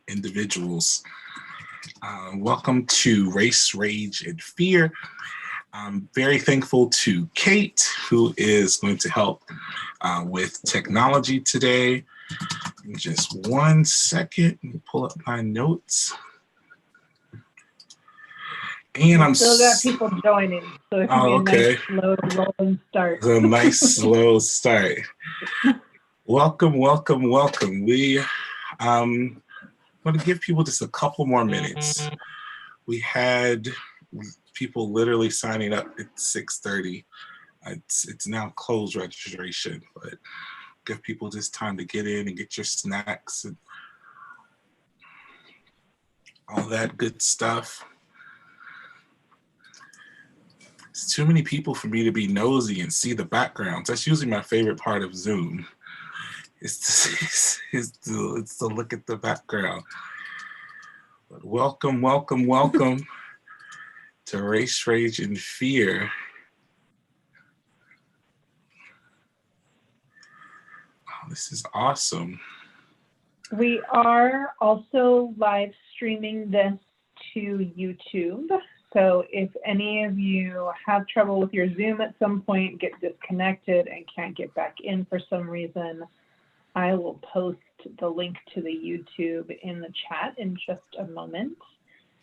individuals. Welcome to Race, Rage, and Fear. I'm very thankful to Kate, who is going to help with technology today. In just 1 second, let me pull up my notes. And I'm still got people joining, so it can be a nice slow rolling start. A nice slow start. Welcome. We I'm going to give people just a couple more minutes. We had people literally signing up at 6:30. It's now closed registration, but give people just time to get in and get your snacks and all that good stuff. It's too many people for me to be nosy and see the backgrounds. That's usually my favorite part of Zoom. It's to look at the background. But welcome to Race, Rage, and Fear. Oh, this is awesome. We are also live streaming this to YouTube. So if any of you have trouble with your Zoom at some point, get disconnected and can't get back in for some reason, I will post the link to the YouTube in the chat in just a moment,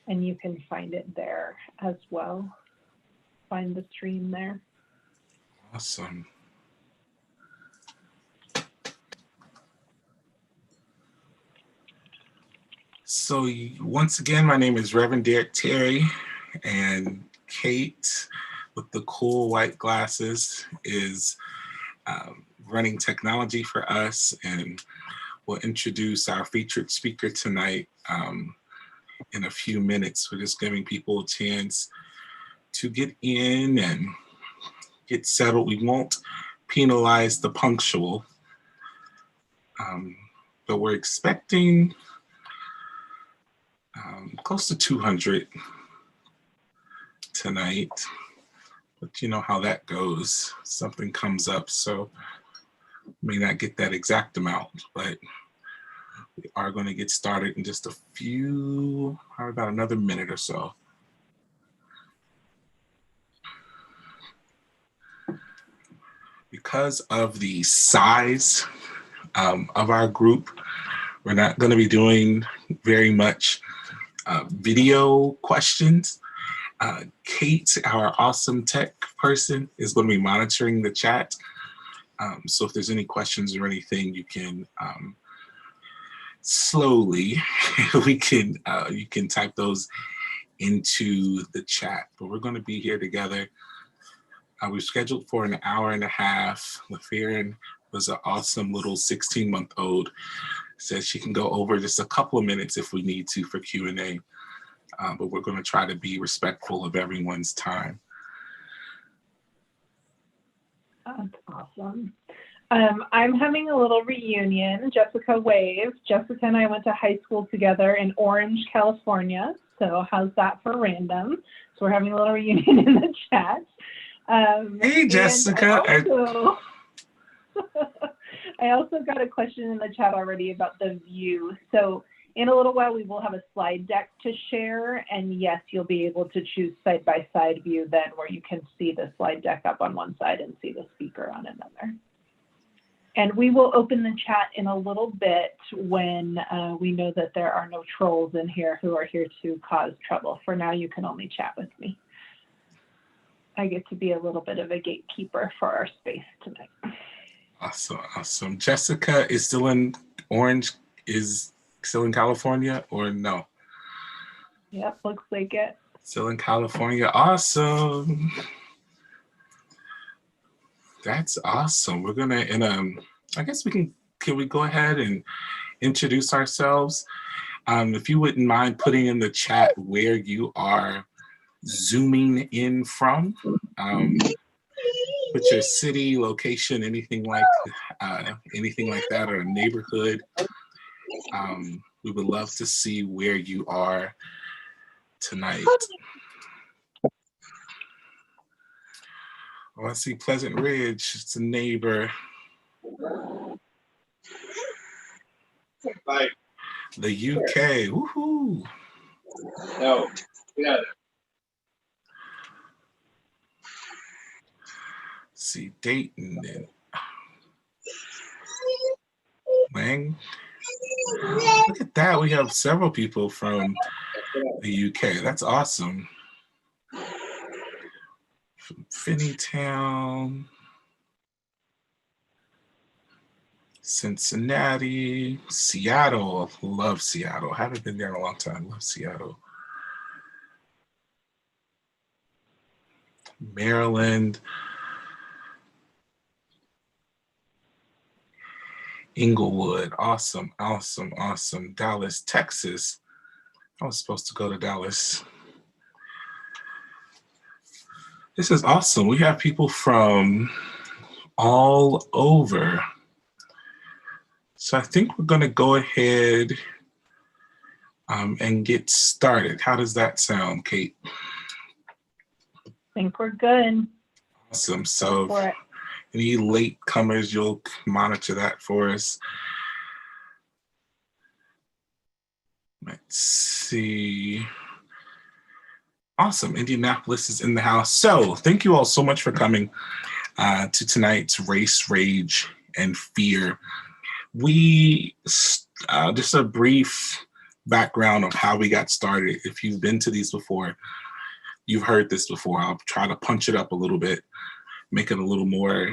and you can find it there as well. Find the stream there. Awesome. So once again, my name is Reverend Derek Terry, and Kate with the cool white glasses is running technology for us, and we'll introduce our featured speaker tonight in a few minutes. We're just giving people a chance to get in and get settled. We won't penalize the punctual, but we're expecting close to 200 tonight, but you know how that goes. Something comes up, so may not get that exact amount, but we are going to get started in just about another minute or so. Because of the size of our group, we're not going to be doing very much video questions. Kate, our awesome tech person, is going to be monitoring the chat. So if there's any questions or anything, you can slowly, you can type those into the chat. But we're going to be here together. We're scheduled for an hour and a half. Lafarin was an awesome little 16-month-old. Says she can go over just a couple of minutes if we need to for Q&A. But we're going to try to be respectful of everyone's time. That's awesome. I'm having a little reunion. Jessica wave. Jessica and I went to high school together in Orange, California. So how's that for random? So we're having a little reunion in the chat. Hey, Jessica. I also got a question in the chat already about the view. So in a little while, we will have a slide deck to share. And yes, you'll be able to choose side-by-side view then, where you can see the slide deck up on one side and see the speaker on another. And we will open the chat in a little bit when we know that there are no trolls in here who are here to cause trouble. For now, you can only chat with me. I get to be a little bit of a gatekeeper for our space tonight. Awesome. Jessica is still in Orange, is still in California, or no? Yep, looks like it. Still in California. Awesome. That's awesome. We're gonna, I guess can we go ahead and introduce ourselves? If you wouldn't mind putting in the chat where you are Zooming in from, put your city, location, anything like that, or a neighborhood. We would love to see where you are tonight. Oh, I see Pleasant Ridge. It's a neighbor. Bye. The UK. Woohoo. No. Yeah. See, Dayton and Lang. Look at that. We have several people from the UK. That's awesome. From Finneytown, Cincinnati, Seattle. Love Seattle. Haven't been there in a long time. Love Seattle. Maryland, Inglewood. Awesome, awesome, awesome. Dallas, Texas. I was supposed to go to Dallas. This is awesome. We have people from all over. So I think we're going to go ahead and get started. How does that sound, Kate? I think we're good. Awesome. Go So for it. any late comers, you'll monitor that for us. Let's see. Awesome. Indianapolis is in the house. So thank you all so much for coming to tonight's Race, Rage, and Fear. We, just a brief background of how we got started. If you've been to these before, you've heard this before. I'll try to punch it up a little bit, make it a little more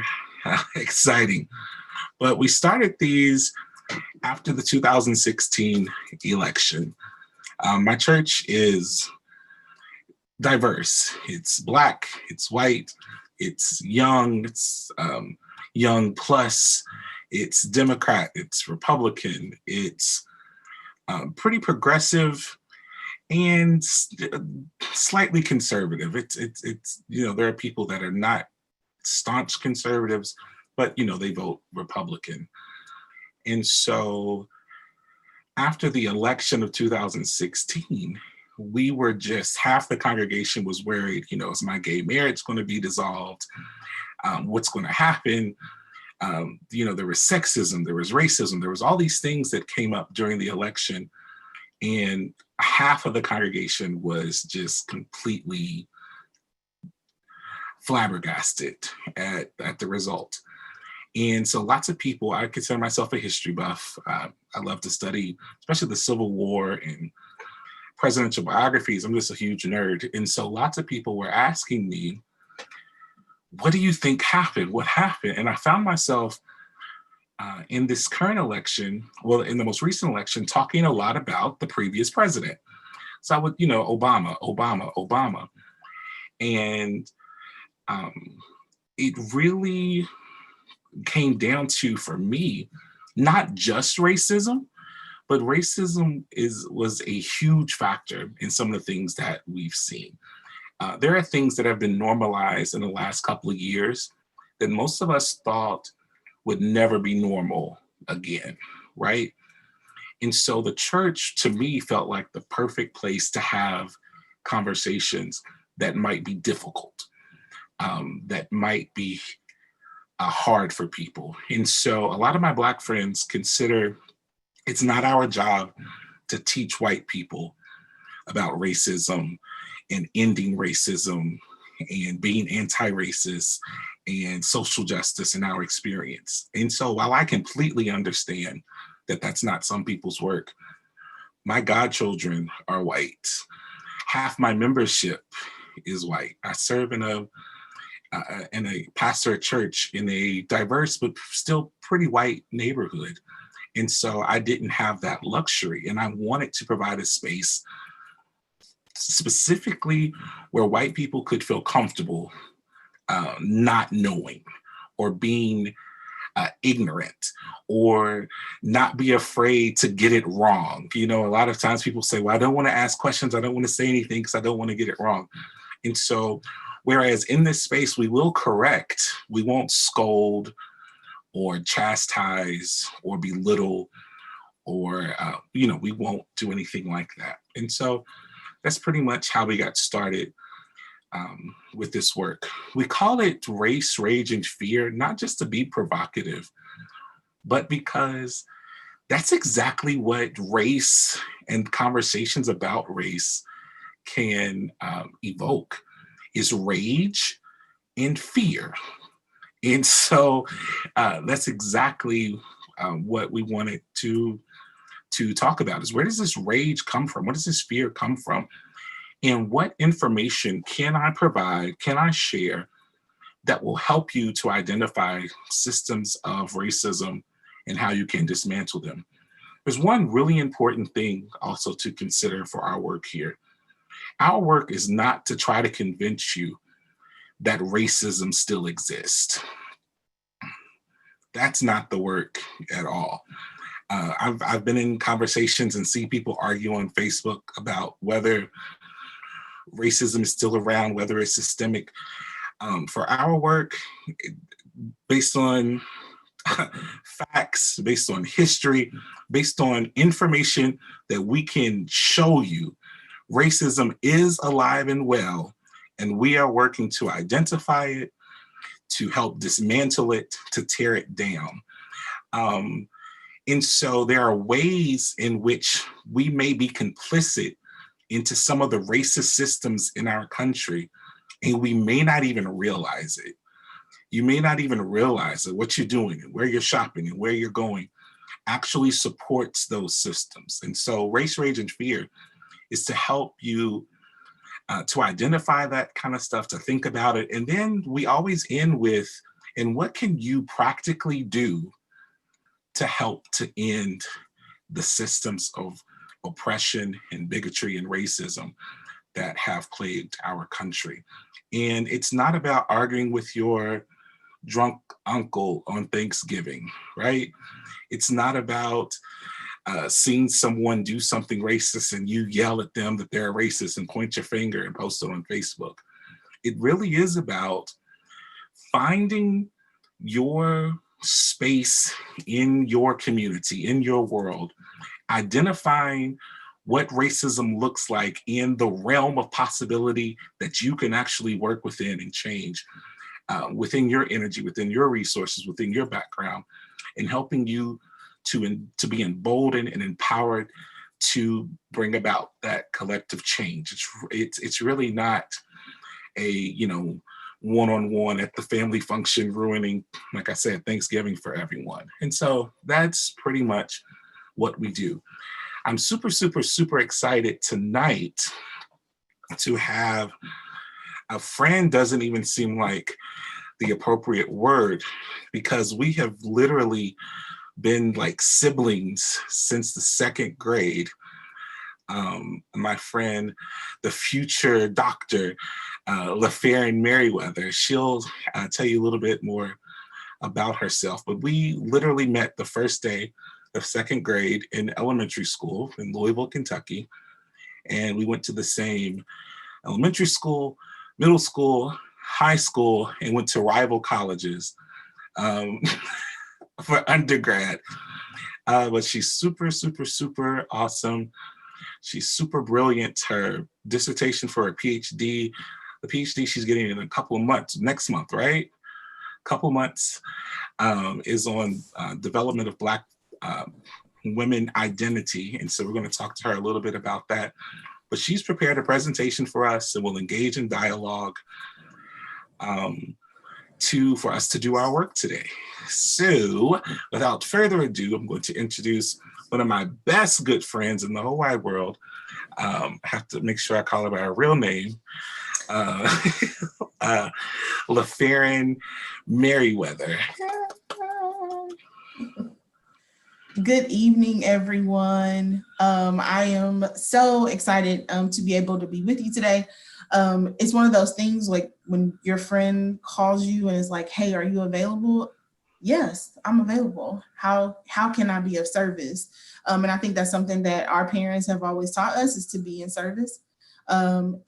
exciting. But we started these after the 2016 election. My church is diverse. It's Black, it's white, it's young, it's young plus, it's Democrat, it's Republican, it's pretty progressive and slightly conservative. It's there are people that are not staunch conservatives, but they vote Republican. And so after the election of 2016, we were just, half the congregation was worried, is my gay marriage going to be dissolved? What's going to happen? There was sexism, there was racism, there was all these things that came up during the election. And half of the congregation was just completely flabbergasted at the result. And so lots of people, I consider myself a history buff. I love to study, especially the Civil War and presidential biographies. I'm just a huge nerd. And so lots of people were asking me, what do you think happened? What happened? And I found myself in this current election, well, in the most recent election, talking a lot about the previous president. So I would, Obama. And it really came down to, for me, not just racism, but racism was a huge factor in some of the things that we've seen. There are things that have been normalized in the last couple of years that most of us thought would never be normal again, right? And so the church, to me, felt like the perfect place to have conversations that might be difficult, that might be hard for people. And so a lot of my Black friends consider it's not our job to teach white people about racism and ending racism and being anti-racist and social justice in our experience. And so while I completely understand that that's not some people's work, my godchildren are white. Half my membership is white. I serve in a pastor church in a diverse but still pretty white neighborhood. And so I didn't have that luxury, and I wanted to provide a space specifically where white people could feel comfortable not knowing or being ignorant or not be afraid to get it wrong. A lot of times people say, well, I don't want to ask questions. I don't want to say anything because I don't want to get it wrong. And so, whereas in this space, we will correct, we won't scold or chastise or belittle or, we won't do anything like that. And so that's pretty much how we got started with this work. We call it Race, Rage, and Fear, not just to be provocative, but because That's exactly what race and conversations about race can evoke, is rage and fear. And so that's exactly what we wanted to talk about, is where does this rage come from? What does this fear come from? And what information can I provide, can I share that will help you to identify systems of racism and how you can dismantle them? There's one really important thing also to consider for our work here. Our work is not to try to convince you that racism still exists. That's not the work at all. I've been in conversations and see people argue on Facebook about whether racism is still around, whether it's systemic. For our work, based on facts, based on history, based on information that we can show you, racism is alive and well, and we are working to identify it, to help dismantle it, to tear it down. And so there are ways in which we may be complicit into some of the racist systems in our country, and we may not even realize it. You may not even realize that what you're doing and where you're shopping and where you're going actually supports those systems. And so race, rage, and fear is to help you to identify that kind of stuff, to think about it. And then we always end with, and what can you practically do to help to end the systems of oppression and bigotry and racism that have plagued our country? And it's not about arguing with your drunk uncle on Thanksgiving, right? It's not about seeing someone do something racist and you yell at them that they're a racist and point your finger and post it on Facebook. It really is about finding your space in your community, in your world, identifying what racism looks like in the realm of possibility that you can actually work within and change within your energy, within your resources, within your background, and helping you to be emboldened and empowered to bring about that collective change. It's really not a, one-on-one at the family function ruining, like I said, Thanksgiving for everyone. And so that's pretty much what we do. I'm super, super, super excited tonight to have a friend. Doesn't even seem like the appropriate word, because we have literally been like siblings since the second grade. My friend, the future doctor, Lafarin Meriwether, she'll tell you a little bit more about herself, but we literally met the first day of second grade in elementary school in Louisville, Kentucky. And we went to the same elementary school, middle school, high school, and went to rival colleges for undergrad. But she's super, super, super awesome. She's super brilliant. Her dissertation for her PhD, the PhD she's getting in a couple of months, next month, right? Couple months, is on development of Black women identity. And so we're going to talk to her a little bit about that. But she's prepared a presentation for us, and we'll engage in dialogue for us to do our work today. So without further ado, I'm going to introduce one of my best good friends in the whole wide world. I have to make sure I call her by her real name, Lafarin Meriwether. Good evening, everyone. I am so excited to be able to be with you today. It's one of those things like when your friend calls you and is like, hey, are you available? Yes, I'm available. How can I be of service? And I think that's something that our parents have always taught us, is to be in service. And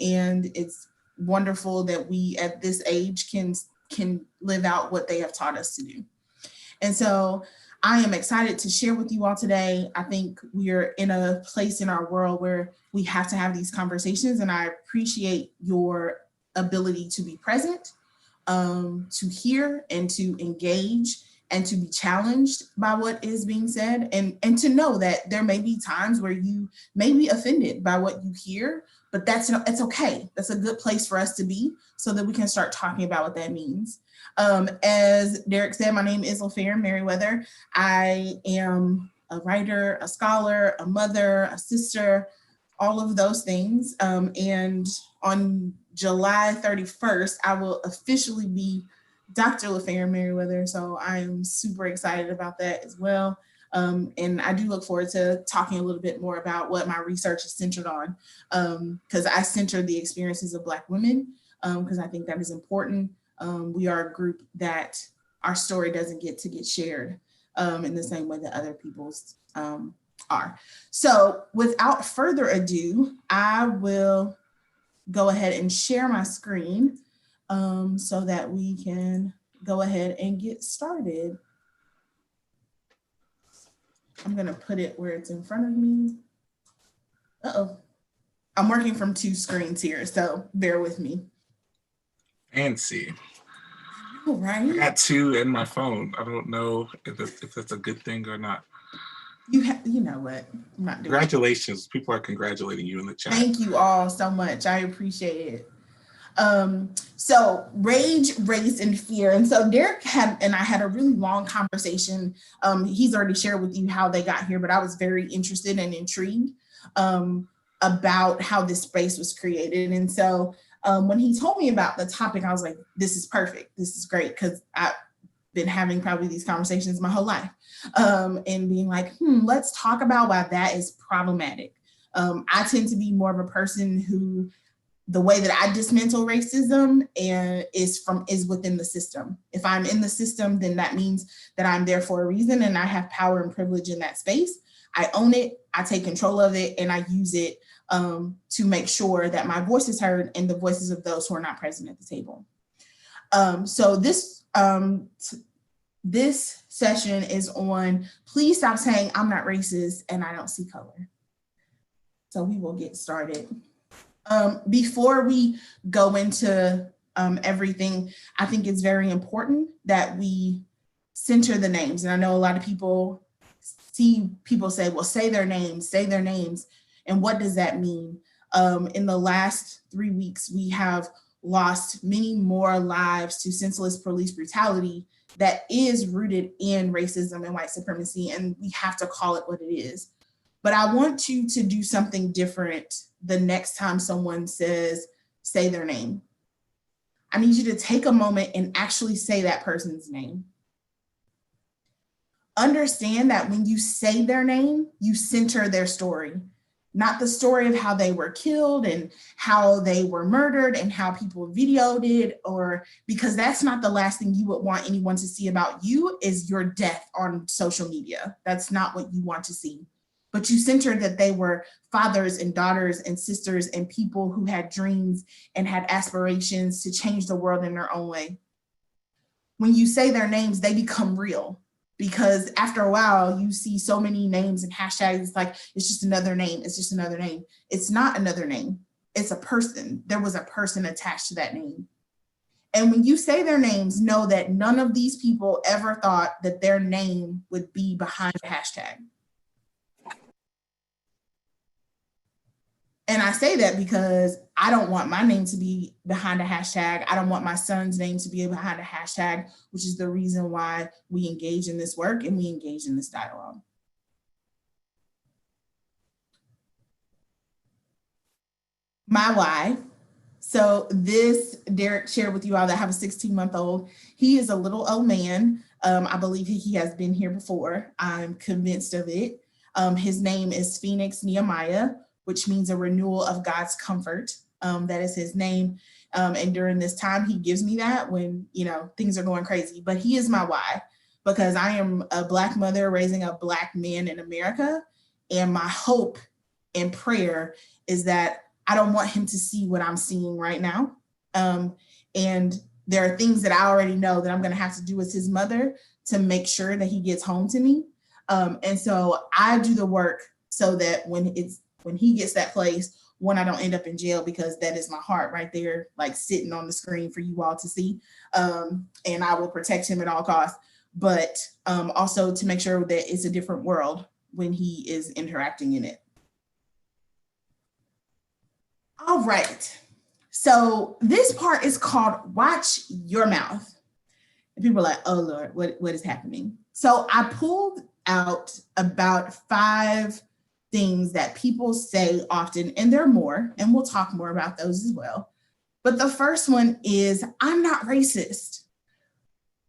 it's wonderful that we at this age can live out what they have taught us to do. And so I am excited to share with you all today. I think we're in a place in our world where we have to have these conversations, and I appreciate your ability to be present, to hear and to engage and to be challenged by what is being said, and to know that there may be times where you may be offended by what you hear, but it's okay. That's a good place for us to be so that we can start talking about what that means. As Derek said, my name is Lafarin Meriwether. I am a writer, a scholar, a mother, a sister, all of those things. And on July 31st, I will officially be Dr. Lafarin Meriwether. So I am super excited about that as well. And I do look forward to talking a little bit more about what my research is centered on, because I center the experiences of Black women, because I think that is important. We are a group that our story doesn't get shared in the same way that other people's are. So without further ado, I will go ahead and share my screen so that we can go ahead and get started. I'm gonna put it where it's in front of me. Uh-oh, I'm working from 2 screens here, so bear with me. Fancy. All right. I got 2 in my phone. I don't know if that's a good thing or not. You know what? I'm not doing Congratulations. People are congratulating you in the chat. Thank you all so much. I appreciate it. So rage, race, and fear. And so Derek and I had a really long conversation. He's already shared with you how they got here, but I was very interested and intrigued about how this space was created. And so when he told me about the topic, I was like, this is perfect. This is great, because I've been having probably these conversations my whole life and being like, let's talk about why that is problematic. I tend to be more of a person who, the way that I dismantle racism is within the system. If I'm in the system, then that means that I'm there for a reason and I have power and privilege in that space. I own it, I take control of it, and I use it to make sure that my voice is heard and the voices of those who are not present at the table. So this session is on please stop saying I'm not racist and I don't see color. So we will get started. Before we go into everything, I think it's very important that we center the names. And I know a lot of people see people say, well, say their names. And what does that mean? In the last 3 weeks, we have lost many more lives to senseless police brutality that is rooted in racism and white supremacy, and we have to call it what it is. But I want you to do something different the next time someone says, say their name. I need you to take a moment and actually say that person's name. Understand that when you say their name, you center their story, not the story of how they were killed and how they were murdered and how people videoed it, or because that's not the last thing you would want anyone to see about you is your death on social media. That's not what you want to see. But you centered that they were fathers and daughters and sisters and people who had dreams and had aspirations to change the world in their own way. When you say their names, they become real. Because after a while, you see so many names and hashtags, it's like, it's just another name, it's just another name. It's not another name, it's a person. There was a person attached to that name. And when you say their names, know that none of these people ever thought that their name would be behind a hashtag. And I say that because I don't want my name to be behind a hashtag. I don't want my son's name to be behind a hashtag, which is the reason why we engage in this work and we engage in this dialogue. My why. So this, Derek shared with you all that I have a 16-month-old. He is a little old man. I believe he has been here before. I'm convinced of it. His name is Phoenix Nehemiah, which means a renewal of God's comfort. That is his name. And during this time, he gives me that when, things are going crazy. But he is my why, because I am a Black mother raising a Black man in America. And my hope and prayer is that I don't want him to see what I'm seeing right now. And there are things that I already know that I'm going to have to do as his mother to make sure that he gets home to me. And so I do the work so that when he gets that place, one, I don't end up in jail, because that is my heart right there, like sitting on the screen for you all to see. And I will protect him at all costs. but also to make sure that it's a different world when he is interacting in it. All right. So this part is called Watch Your Mouth. And people are like, oh Lord, what is happening? So I pulled out about 5 things that people say often, and there are more, and we'll talk more about those as well. But the first one is, I'm not racist.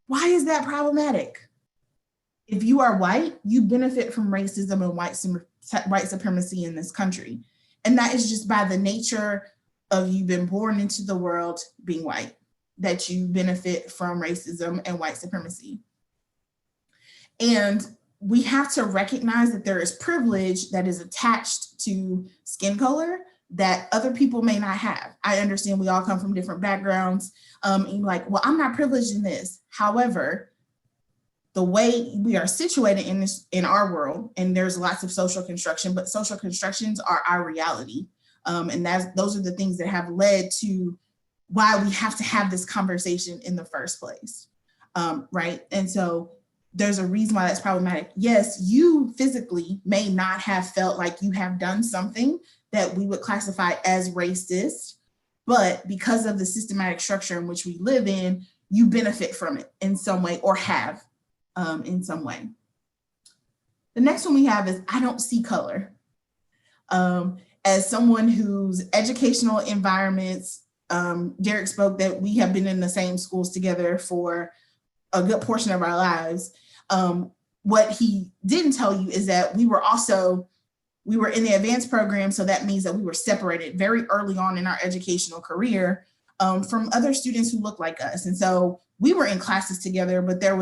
Why is that problematic? If you are white, you benefit from racism and white supremacy in this country. And that is just by the nature of you been born into the world being white, that you benefit from racism and white supremacy. And we have to recognize that there is privilege that is attached to skin color that other people may not have. I understand we all come from different backgrounds. And you're like, well, I'm not privileged in this. However, the way we are situated in our world, and there's lots of social construction, but social constructions are our reality. And those are the things that have led to why we have to have this conversation in the first place, right? And so there's a reason why that's problematic. Yes, you physically may not have felt like you have done something that we would classify as racist, but because of the systematic structure in which we live in, you benefit from it in some way or have in some way. The next one we have is, I don't see color. As someone whose educational environments, Derek spoke that we have been in the same schools together for a good portion of our lives. What he didn't tell you is that we were in the advanced program, so that means that we were separated very early on in our educational career from other students who look like us. And so we were in classes together, but it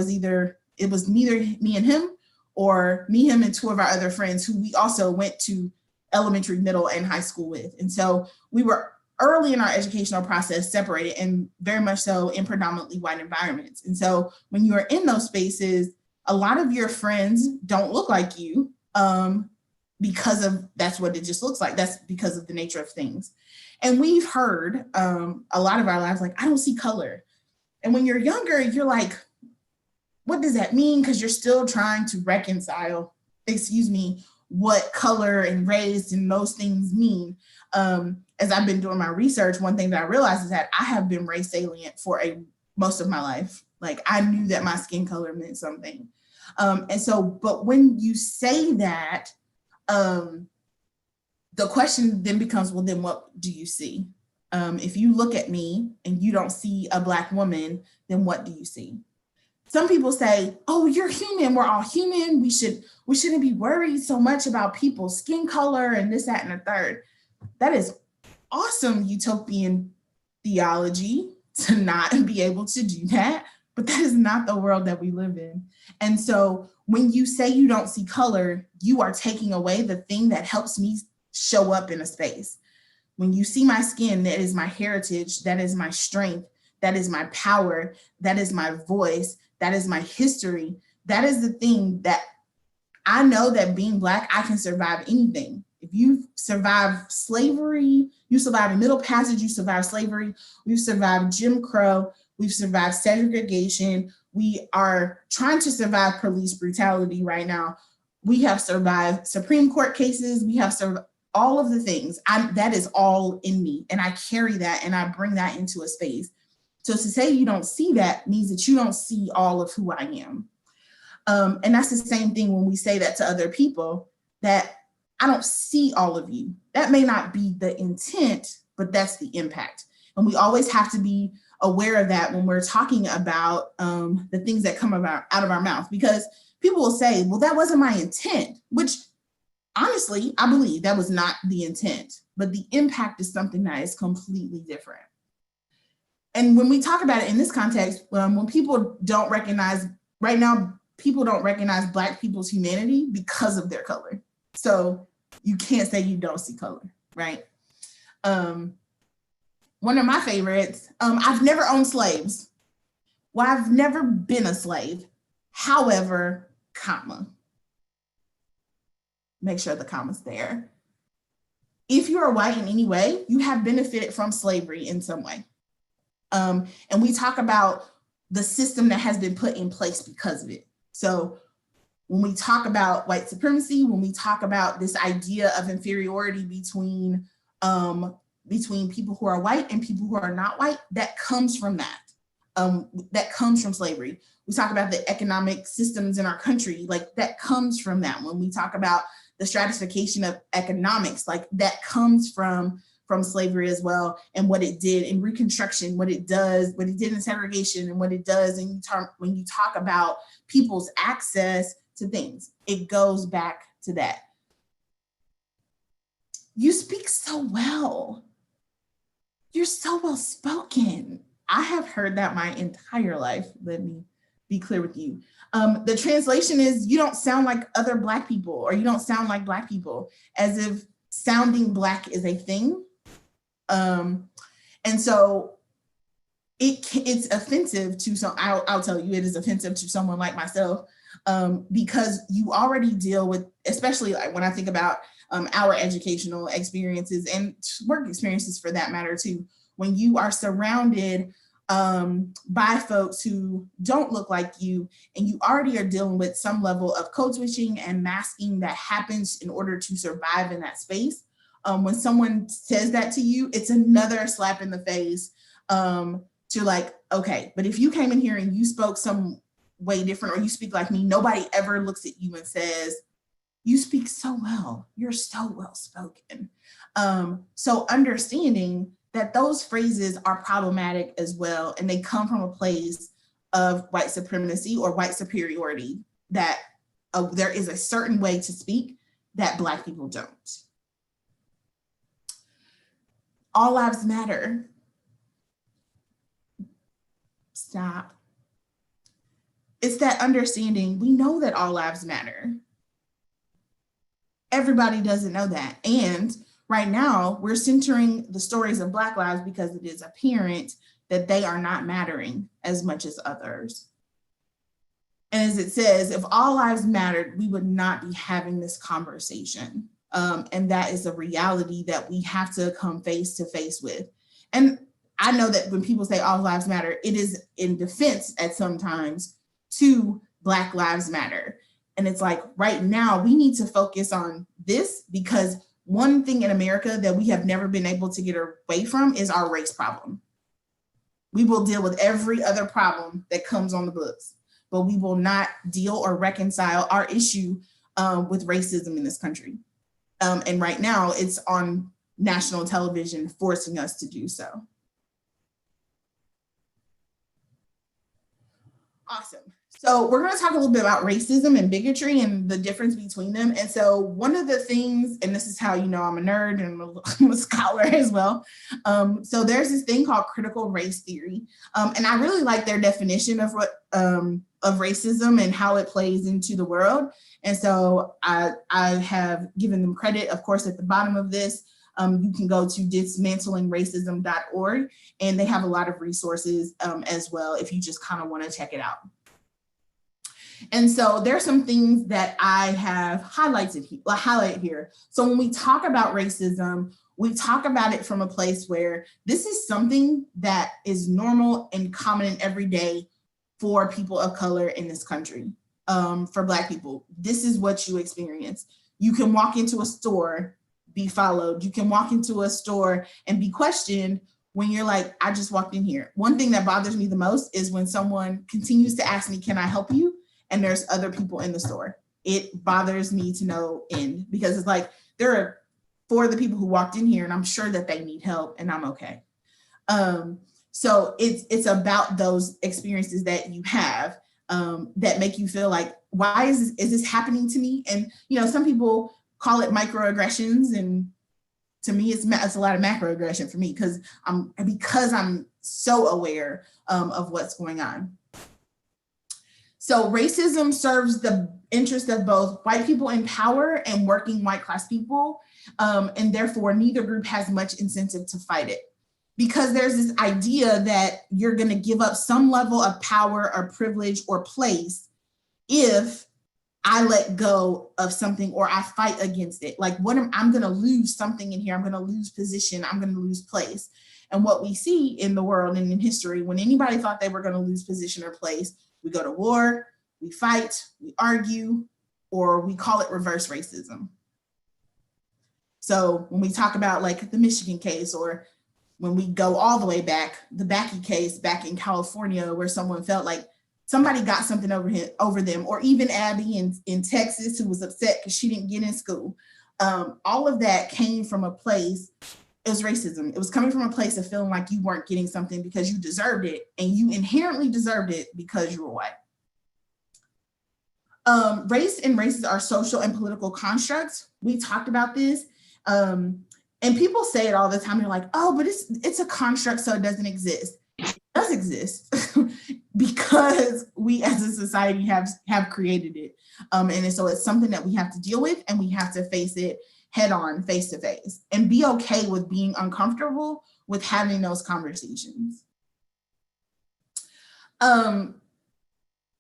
was neither me and him, or me, him, and 2 of our other friends who we also went to elementary, middle, and high school with. And so we were early in our educational process separated, and very much so in predominantly white environments. And so when you are in those spaces, a lot of your friends don't look like you because of that's what it just looks like. That's because of the nature of things. And we've heard a lot of our lives, like, I don't see color. And when you're younger, you're like, what does that mean? Because you're still trying to reconcile, what color and race and those things mean. As I've been doing my research, one thing that I realized is that I have been race salient for most of my life. Like, I knew that my skin color meant something. And so, but when you say that, the question then becomes, well, then what do you see? If you look at me and you don't see a Black woman, then what do you see? Some people say, oh, you're human. We're all human. We shouldn't be worried so much about people's skin color and this, that, and the third. That is awesome utopian theology to not be able to do that, but that is not the world that we live in. And so when you say you don't see color, you are taking away the thing that helps me show up in a space. When you see my skin, that is my heritage, that is my strength, that is my power, that is my voice, that is my history. That is the thing that I know, that being Black, I can survive anything. If you survive slavery, you survive the Middle Passage, you survive slavery, we've survived Jim Crow, we've survived segregation, we are trying to survive police brutality right now. We have survived Supreme Court cases, we have survived all of the things. That is all in me, and I carry that and I bring that into a space. So to say you don't see that means that you don't see all of who I am. And that's the same thing when we say that to other people, that I don't see all of you. That may not be the intent, but that's the impact. And we always have to be aware of that when we're talking about the things that come out of our mouth, because people will say, well, that wasn't my intent, which honestly, I believe that was not the intent, but the impact is something that is completely different. And when we talk about it in this context, when people don't recognize, right now, people don't recognize Black people's humanity because of their color. So you can't say you don't see color, right? One of my favorites, I've never owned slaves. Well, I've never been a slave. However, comma. Make sure the comma's there. If you are white in any way, you have benefited from slavery in some way. And we talk about the system that has been put in place because of it. So when we talk about white supremacy, when we talk about this idea of inferiority between people who are white and people who are not white, that comes from that. That comes from slavery. We talk about the economic systems in our country, like that comes from that. When we talk about the stratification of economics, like that comes from slavery as well, and what it did in Reconstruction, what it does, what it did in segregation, and what it does when you talk about people's access to things. It goes back to that. You speak so well. You're so well spoken. I have heard that my entire life. Let me be clear with you. The translation is, you don't sound like other Black people, or you don't sound like Black people, as if sounding Black is a thing. And so it's offensive to some, I'll tell you, it is offensive to someone like myself, because you already deal with, especially like when I think about our educational experiences and work experiences for that matter too, when you are surrounded by folks who don't look like you, and you already are dealing with some level of code switching and masking that happens in order to survive in that space. When someone says that to you, it's another slap in the face to like, okay, but if you came in here and you spoke some way different, or you speak like me, nobody ever looks at you and says, you speak so well, you're so well spoken. So understanding that those phrases are problematic as well, and they come from a place of white supremacy or white superiority, that there is a certain way to speak that Black people don't. All lives matter. Stop. It's that understanding. We know that all lives matter. Everybody doesn't know that. And right now, we're centering the stories of Black lives because it is apparent that they are not mattering as much as others. And as it says, if all lives mattered, we would not be having this conversation. And that is a reality that we have to come face to face with. And I know that when people say all lives matter, it is in defense at some times to Black Lives Matter. And it's like, right now, we need to focus on this, because one thing in America that we have never been able to get away from is our race problem. We will deal with every other problem that comes on the books, but we will not deal or reconcile our issue with racism in this country. And right now, it's on national television forcing us to do so. Awesome. So we're going to talk a little bit about racism and bigotry and the difference between them. And so one of the things, and this is how you know I'm a nerd and I'm a scholar as well. So there's this thing called critical race theory. And I really like their definition of what of racism and how it plays into the world. And so I have given them credit, of course, at the bottom of this. You can go to dismantlingracism.org, and they have a lot of resources as well if you just kind of want to check it out. And so there's some things that I have highlighted here. So when we talk about racism, we talk about it from a place where this is something that is normal and common and everyday for people of color in this country. For Black people, this is what you experience. You can walk into a store, be followed. You can walk into a store and be questioned when you're like, I just walked in here. One thing that bothers me the most is when someone continues to ask me, can I help you? And there's other people in the store. It bothers me to no end, because it's like, there are 4 of the people who walked in here and I'm sure that they need help and I'm okay. So it's about those experiences that you have that make you feel like, why is this happening to me? And, you know, some people call it microaggressions, and to me, it's a lot of macroaggression for me, because I'm so aware of what's going on. So racism serves the interest of both white people in power and working white class people, and therefore neither group has much incentive to fight it, because there's this idea that you're going to give up some level of power or privilege or place if I let go of something or I fight against it. Like I'm going to lose something in here. I'm going to lose position. I'm going to lose place. And what we see in the world and in history, when anybody thought they were going to lose position or place, we go to war, we fight, we argue, or we call it reverse racism. So when we talk about like the Michigan case, or when we go all the way back, the Backey case back in California, where someone felt like somebody got something over them, or even Abby in Texas, who was upset because she didn't get in school. All of that came from a place, it was racism. It was coming from a place of feeling like you weren't getting something because you deserved it, and you inherently deserved it because you were white. Race and races are social and political constructs. We talked about this. And people say it all the time. They're like, oh, but it's a construct, so it doesn't exist. It does exist because we as a society have created it. And so it's something that we have to deal with, and we have to face it head on, face to face, and be okay with being uncomfortable with having those conversations.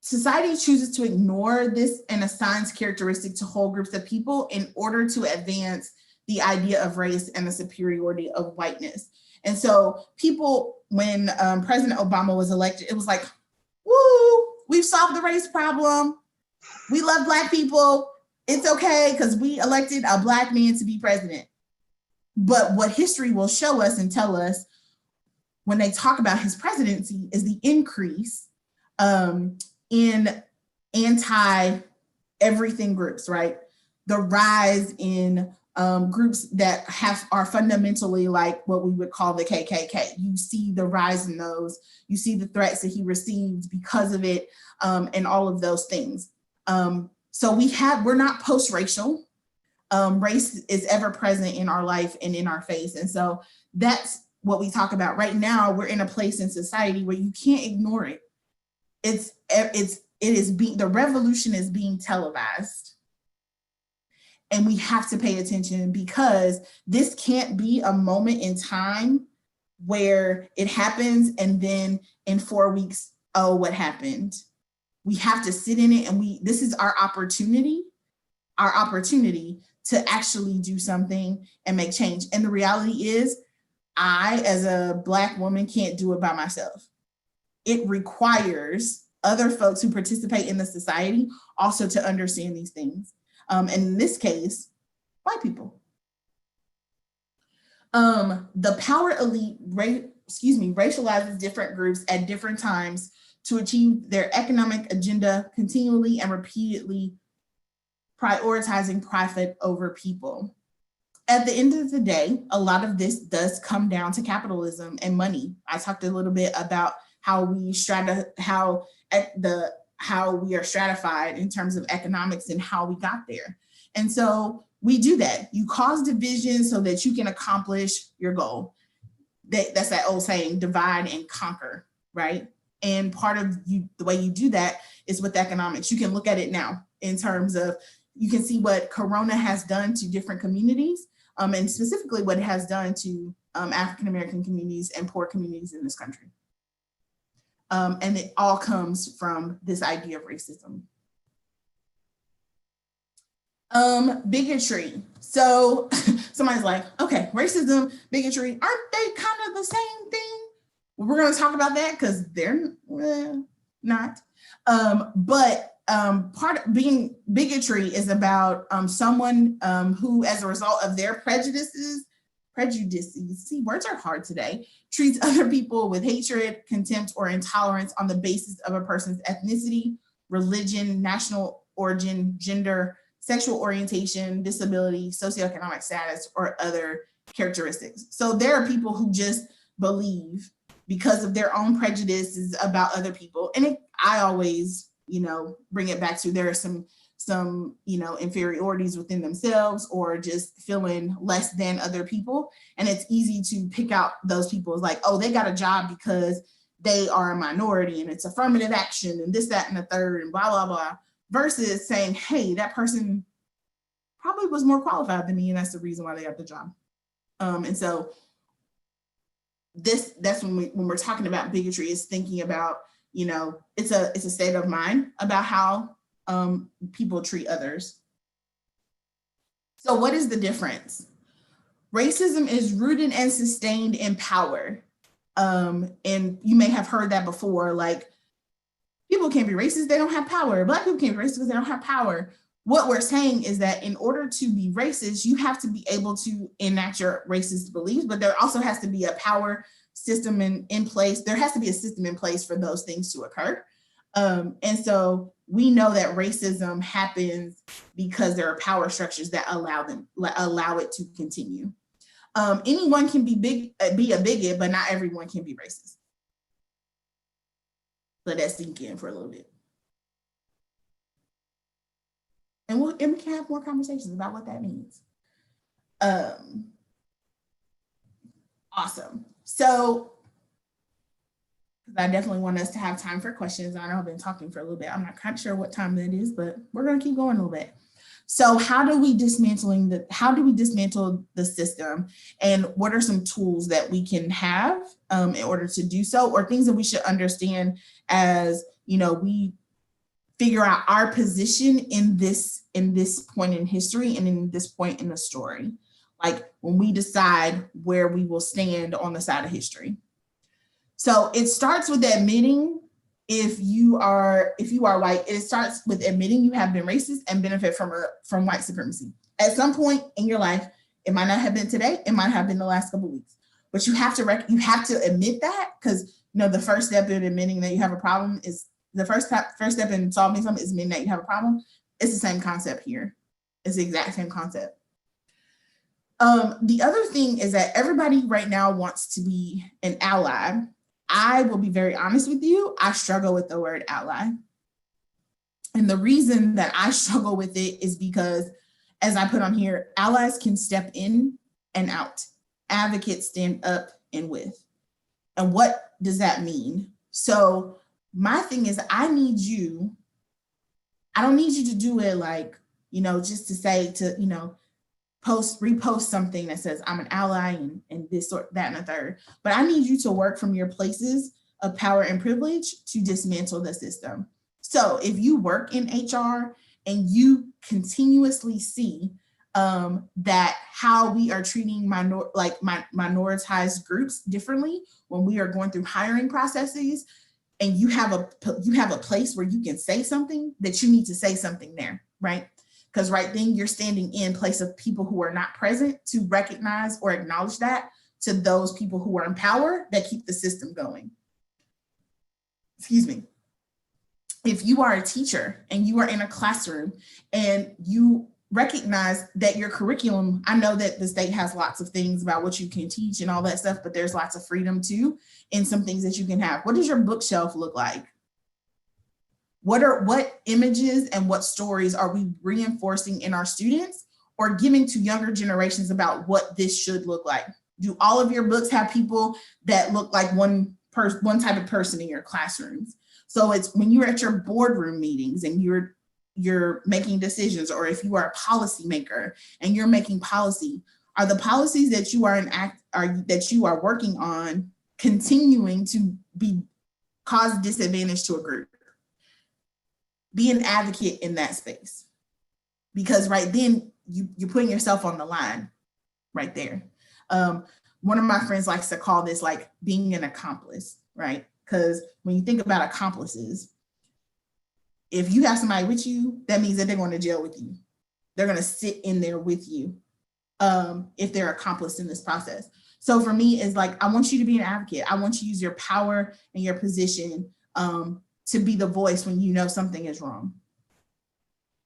Society chooses to ignore this and assigns characteristics to whole groups of people in order to advance the idea of race and the superiority of whiteness. And so people, when President Obama was elected, it was like, woo, we've solved the race problem. We love Black people. It's okay because we elected a Black man to be president. But what history will show us and tell us when they talk about his presidency is the increase in anti-everything groups, right? The rise in groups that are fundamentally like what we would call the KKK. You see the rise in those. You see the threats that he received because of it, and all of those things. So we're not post-racial. Race is ever present in our life and in our face. And so that's what we talk about right now. We're in a place in society where you can't ignore it. The revolution is being televised. And we have to pay attention, because this can't be a moment in time where it happens and then in 4 weeks, oh, what happened? We have to sit in it, and this is our opportunity to actually do something and make change. And the reality is, I, as a Black woman, can't do it by myself. It requires other folks who participate in the society also to understand these things. And in this case, white people. The power elite racializes different groups at different times to achieve their economic agenda, continually and repeatedly prioritizing profit over people. At the end of the day, a lot of this does come down to capitalism and money. I talked a little bit about how we are stratified in terms of economics and how we got there. And so we do that. You cause division so that you can accomplish your goal. That's that old saying, divide and conquer, right? And part of the way you do that is with economics. You can look at it now in terms of, you can see what Corona has done to different communities, and specifically what it has done to African-American communities and poor communities in this country. And it all comes from this idea of racism. Bigotry. So somebody's like, okay, racism, bigotry, aren't they kind of the same thing? Well, we're going to talk about that because they're not. But part of being bigotry is about someone who, as a result of their prejudices, see, words are hard today, treats other people with hatred, contempt, or intolerance on the basis of a person's ethnicity, religion, national origin, gender, sexual orientation, disability, socioeconomic status, or other characteristics. So there are people who just believe because of their own prejudices about other people. And I always, bring it back to, there are some inferiorities within themselves, or just feeling less than other people. And it's easy to pick out those people as like, oh, they got a job because they are a minority and it's affirmative action and this, that, and the third and blah, blah, blah, versus saying, hey, that person probably was more qualified than me and that's the reason why they got the job. And so that's when we're talking about bigotry, is thinking about, it's a state of mind about how people treat others. So what is the difference? Racism is rooted and sustained in power. And you may have heard that before, like, people can't be racist, they don't have power. Black people can't be racist because they don't have power. What we're saying is that in order to be racist, you have to be able to enact your racist beliefs, but there also has to be a power system in place. There has to be a system in place for those things to occur. And so we know that racism happens because there are power structures that allow it to continue. Anyone can be a bigot, but not everyone can be racist. Let that sink in for a little bit. And we can have more conversations about what that means. Awesome. So I definitely want us to have time for questions. I know I've been talking for a little bit. I'm not quite sure what time that is, but we're going to keep going a little bit. So how do we dismantle the system, and what are some tools that we can have in order to do so, or things that we should understand as, you know, we figure out our position in this point in history and in this point in the story, like when we decide where we will stand on the side of history. So it starts with admitting, if you are white, it starts with admitting you have been racist and benefit from white supremacy. At some point in your life, it might not have been today, it might have been the last couple of weeks, but you have to admit that, because, you know, the first step in admitting that you have a problem is the first step in solving something is admitting that you have a problem. It's the same concept here. It's the exact same concept. The other thing is that everybody right now wants to be an ally. I will be very honest with you. I struggle with the word ally. And the reason that I struggle with it is because, as I put on here, allies can step in and out. Advocates stand up and with. And what does that mean? So my thing is, I don't need you to do it like, you know, just to say, to, you know, repost something that says I'm an ally and this sort, that, and a third. But I need you to work from your places of power and privilege to dismantle the system. So if you work in HR and you continuously see that how we are treating minoritized groups differently when we are going through hiring processes, and you have a place where you can say something, that you need to say something there, right? Because right then you're standing in place of people who are not present to recognize or acknowledge that to those people who are in power that keep the system going. Excuse me. If you are a teacher and you are in a classroom and you recognize that your curriculum, I know that the state has lots of things about what you can teach and all that stuff, but there's lots of freedom too in some things that you can have. What does your bookshelf look like? What images and what stories are we reinforcing in our students or giving to younger generations about what this should look like? Do all of your books have people that look like one type of person in your classrooms? So it's when you're at your boardroom meetings and you're making decisions, or if you are a policymaker and you're making policy, are the policies that you are working on continuing to cause disadvantage to a group? Be an advocate in that space, because right then you're putting yourself on the line right there. One of my friends likes to call this like being an accomplice, right? Because when you think about accomplices, if you have somebody with you, that means that they're going to jail with you. They're going to sit in there with you if they're accomplice in this process. So for me, it's like, I want you to be an advocate. I want you to use your power and your position to be the voice when you know something is wrong.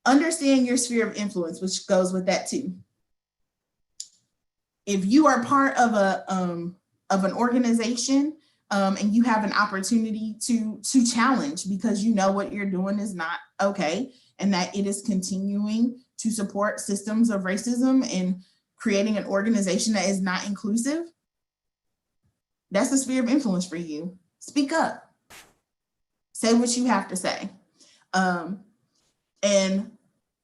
Understand your sphere of influence, which goes with that too. If you are part of an organization and you have an opportunity to challenge because you know what you're doing is not okay, and that it is continuing to support systems of racism and creating an organization that is not inclusive, that's the sphere of influence for you. Speak up. Say what you have to say. And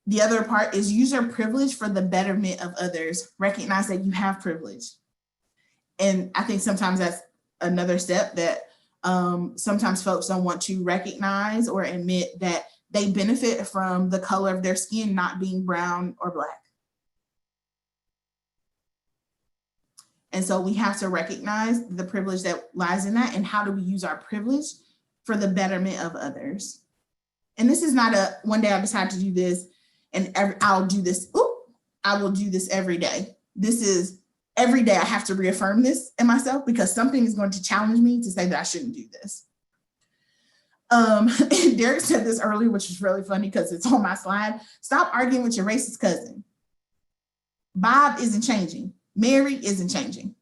the other part is use your privilege for the betterment of others. Recognize that you have privilege. And I think sometimes that's another step that sometimes folks don't want to recognize or admit, that they benefit from the color of their skin not being brown or black. And so we have to recognize the privilege that lies in that, and how do we use our privilege for the betterment of others. And this is not a one day I decide to do this and I'll do this. I will do this every day. This is every day I have to reaffirm this in myself, because something is going to challenge me to say that I shouldn't do this. Derek said this earlier, which is really funny because it's on my slide. Stop arguing with your racist cousin. Bob isn't changing. Mary isn't changing.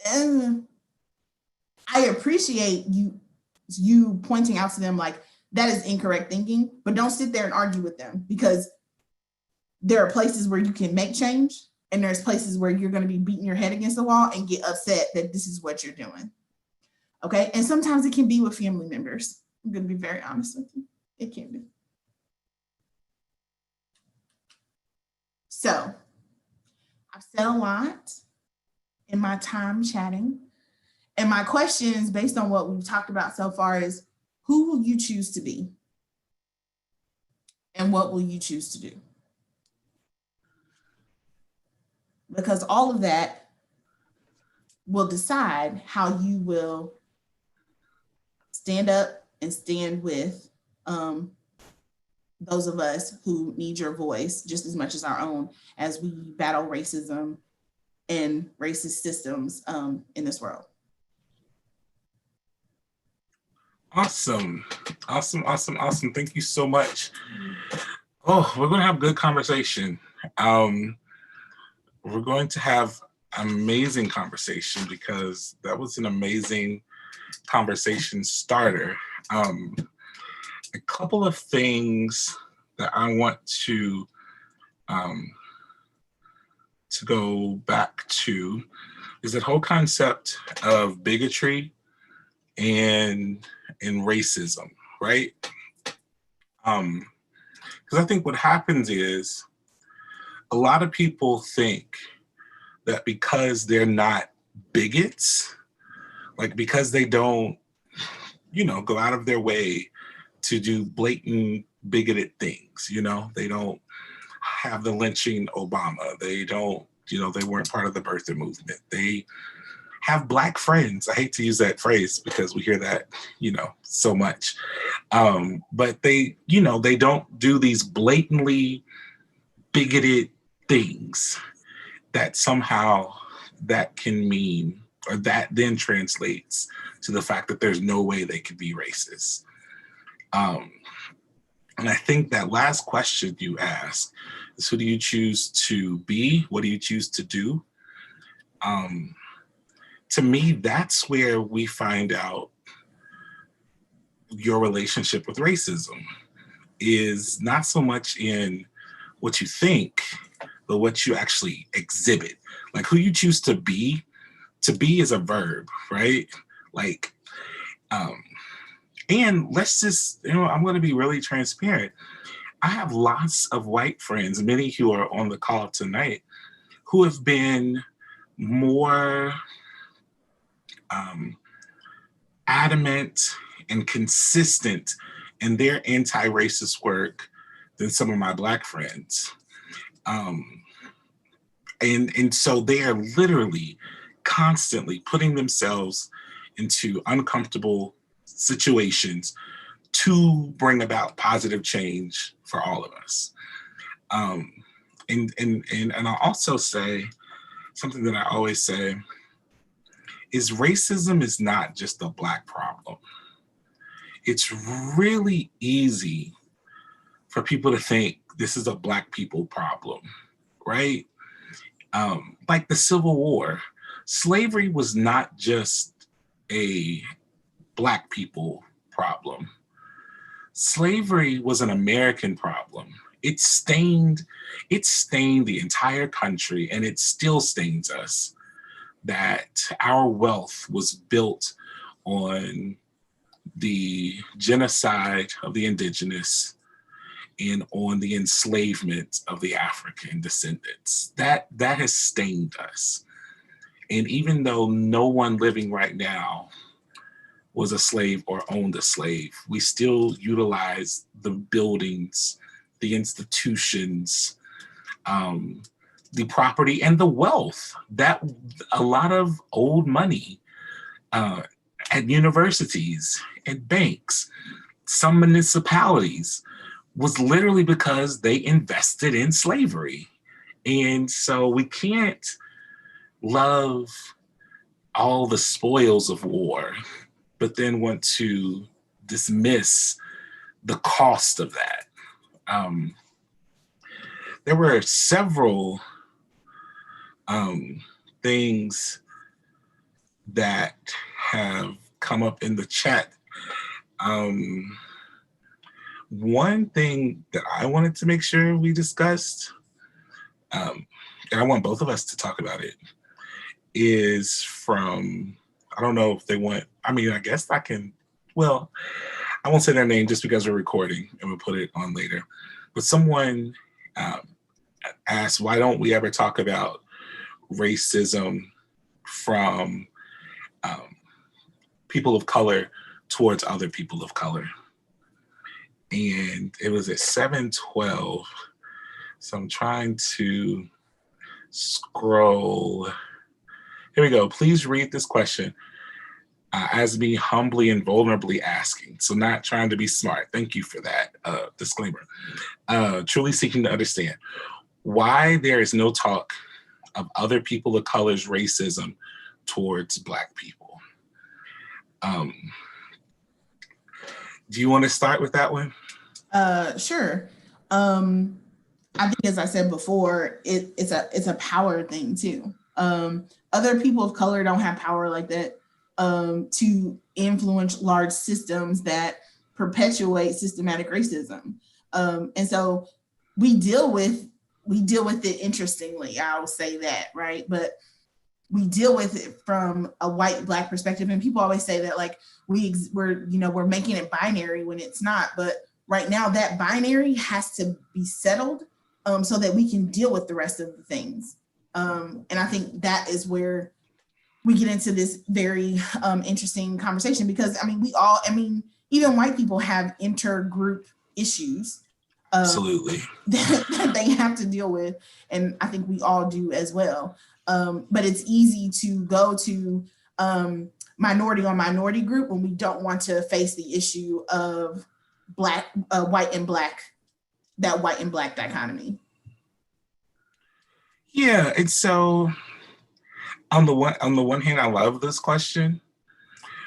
I appreciate you pointing out to them like that is incorrect thinking, but don't sit there and argue with them, because there are places where you can make change, and there's places where you're going to be beating your head against the wall and get upset that this is what you're doing. Okay, and sometimes it can be with family members. I'm going to be very honest with you. It can be. So I've said a lot in my time chatting. And my questions based on what we've talked about so far is, who will you choose to be? And what will you choose to do? Because all of that will decide how you will stand up and stand with those of us who need your voice just as much as our own, as we battle racism and racist systems in this world. Awesome. Thank you so much. Oh, we're going to have a good conversation. We're going to have an amazing conversation, because that was an amazing conversation starter. A couple of things that I want to go back to is that whole concept of bigotry and racism, right? Because I think what happens is a lot of people think that because they're not bigots, like because they don't, go out of their way to do blatant bigoted things, they don't have the lynching Obama, they don't, they weren't part of the birther movement, they have Black friends. I hate to use that phrase because we hear that, so much. But they, they don't do these blatantly bigoted things that somehow that can mean, or that then translates to the fact that there's no way they could be racist. And I think that last question you asked is, who do you choose to be? What do you choose to do? To me, that's where we find out your relationship with racism is not so much in what you think, but what you actually exhibit. Like who you choose to be is a verb, right? Like, and let's just, I'm going to be really transparent. I have lots of white friends, many who are on the call tonight, who have been more adamant and consistent in their anti-racist work than some of my Black friends. And so they are literally constantly putting themselves into uncomfortable situations to bring about positive change for all of us. And I'll also say something that I always say is racism is not just a Black problem. It's really easy for people to think this is a Black people problem, right? Like the Civil War, slavery was not just a Black people problem. Slavery was an American problem. It stained the entire country, and it still stains us, that our wealth was built on the genocide of the indigenous and on the enslavement of the African descendants. That has stained us. And even though no one living right now was a slave or owned a slave. We still utilize the buildings, the institutions, the property, and the wealth that a lot of old money at universities, at banks, some municipalities was literally because they invested in slavery. And so we can't love all the spoils of war, but then want to dismiss the cost of that. There were several things that have come up in the chat. One thing that I wanted to make sure we discussed, and I want both of us to talk about it, is from, I don't know if they want, I mean, I guess I can, well, I won't say their name just because we're recording and we'll put it on later. But someone asked, why don't we ever talk about racism from people of color towards other people of color? And it was at 7:12. So I'm trying to scroll. Here we go. Please read this question as me humbly and vulnerably asking. So not trying to be smart. Thank you for that disclaimer. Truly seeking to understand why there is no talk of other people of color's racism towards Black people. Do you want to start with that one? Sure. I think, as I said before, it's a power thing too. Other people of color don't have power like that to influence large systems that perpetuate systematic racism. And so we deal with it interestingly, I'll say that, right? But we deal with it from a white Black perspective. And people always say that like we're making it binary when it's not. But right now that binary has to be settled so that we can deal with the rest of the things. And I think that is where we get into this very interesting conversation, because even white people have intergroup issues Absolutely. that they have to deal with. And I think we all do as well. But it's easy to go to minority on minority group when we don't want to face the issue of white and black dichotomy. Yeah, and so on the one hand, I love this question,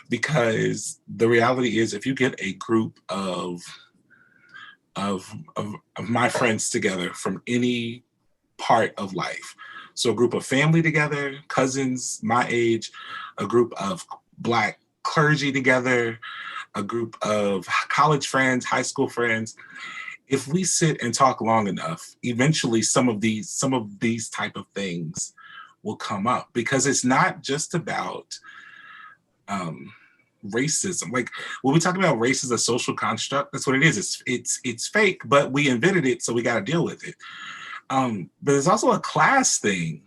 because the reality is, if you get a group of my friends together from any part of life, so a group of family together, cousins my age, a group of Black clergy together, a group of college friends, high school friends, if we sit and talk long enough, eventually some of these type of things will come up, because it's not just about racism. Like when we talk about race as a social construct, that's what it is. It's fake, but we invented it, so we got to deal with it. But it's also a class thing,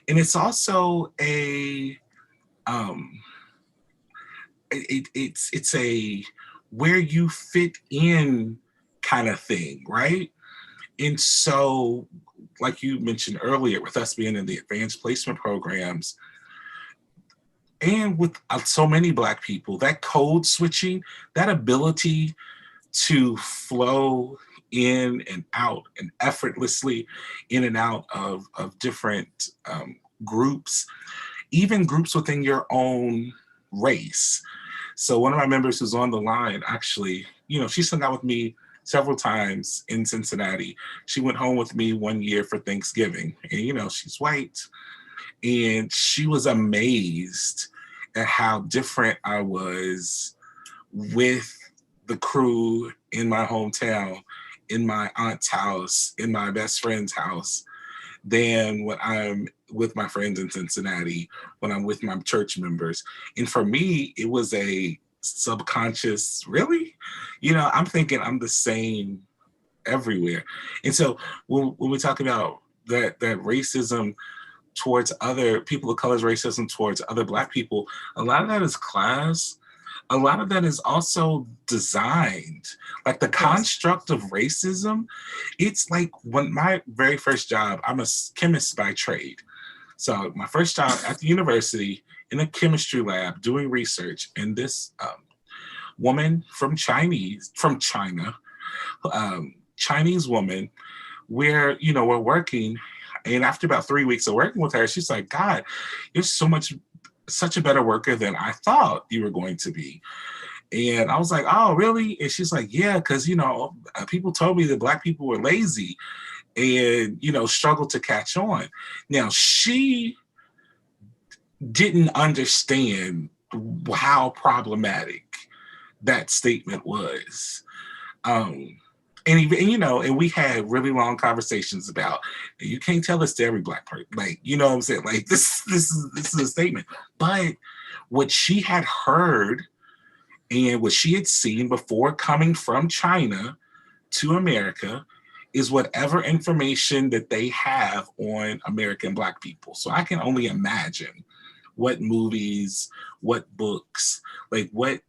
and it's also a it's a where you fit in kind of thing, right? And so, like you mentioned earlier, with us being in the advanced placement programs, and with so many Black people, that code switching, that ability to flow in and out and effortlessly in and out of different groups, even groups within your own race. So one of my members who's on the line, actually, she's hung out with me several times in Cincinnati. She went home with me one year for Thanksgiving, and she's white, and she was amazed at how different I was with the crew in my hometown, in my aunt's house, in my best friend's house, than when I'm with my friends in Cincinnati, when I'm with my church members. And for me, it was a subconscious, really? I'm thinking I'm the same everywhere. And so when we talk about that racism towards other people of color's racism towards other Black people, a lot of that is class, a lot of that is also designed. Like the construct of racism, it's like when my very first job, I'm a chemist by trade. So my first job at the university in a chemistry lab doing research, and this woman from China, Chinese woman, where, you know, we're working, and after about 3 weeks of working with her, she's like, God, you're such a better worker than I thought you were going to be. And I was like, oh, really? And she's like, yeah, because, you know, people told me that Black people were lazy and, you know, struggled to catch on. Now, she didn't understand how problematic that statement was. And even, you know, and we had really long conversations about, you can't tell this to every Black person. Like, you know what I'm saying? Like, this is a statement. But what she had heard and what she had seen before coming from China to America is whatever information that they have on American Black people. So I can only imagine what movies, what books, like what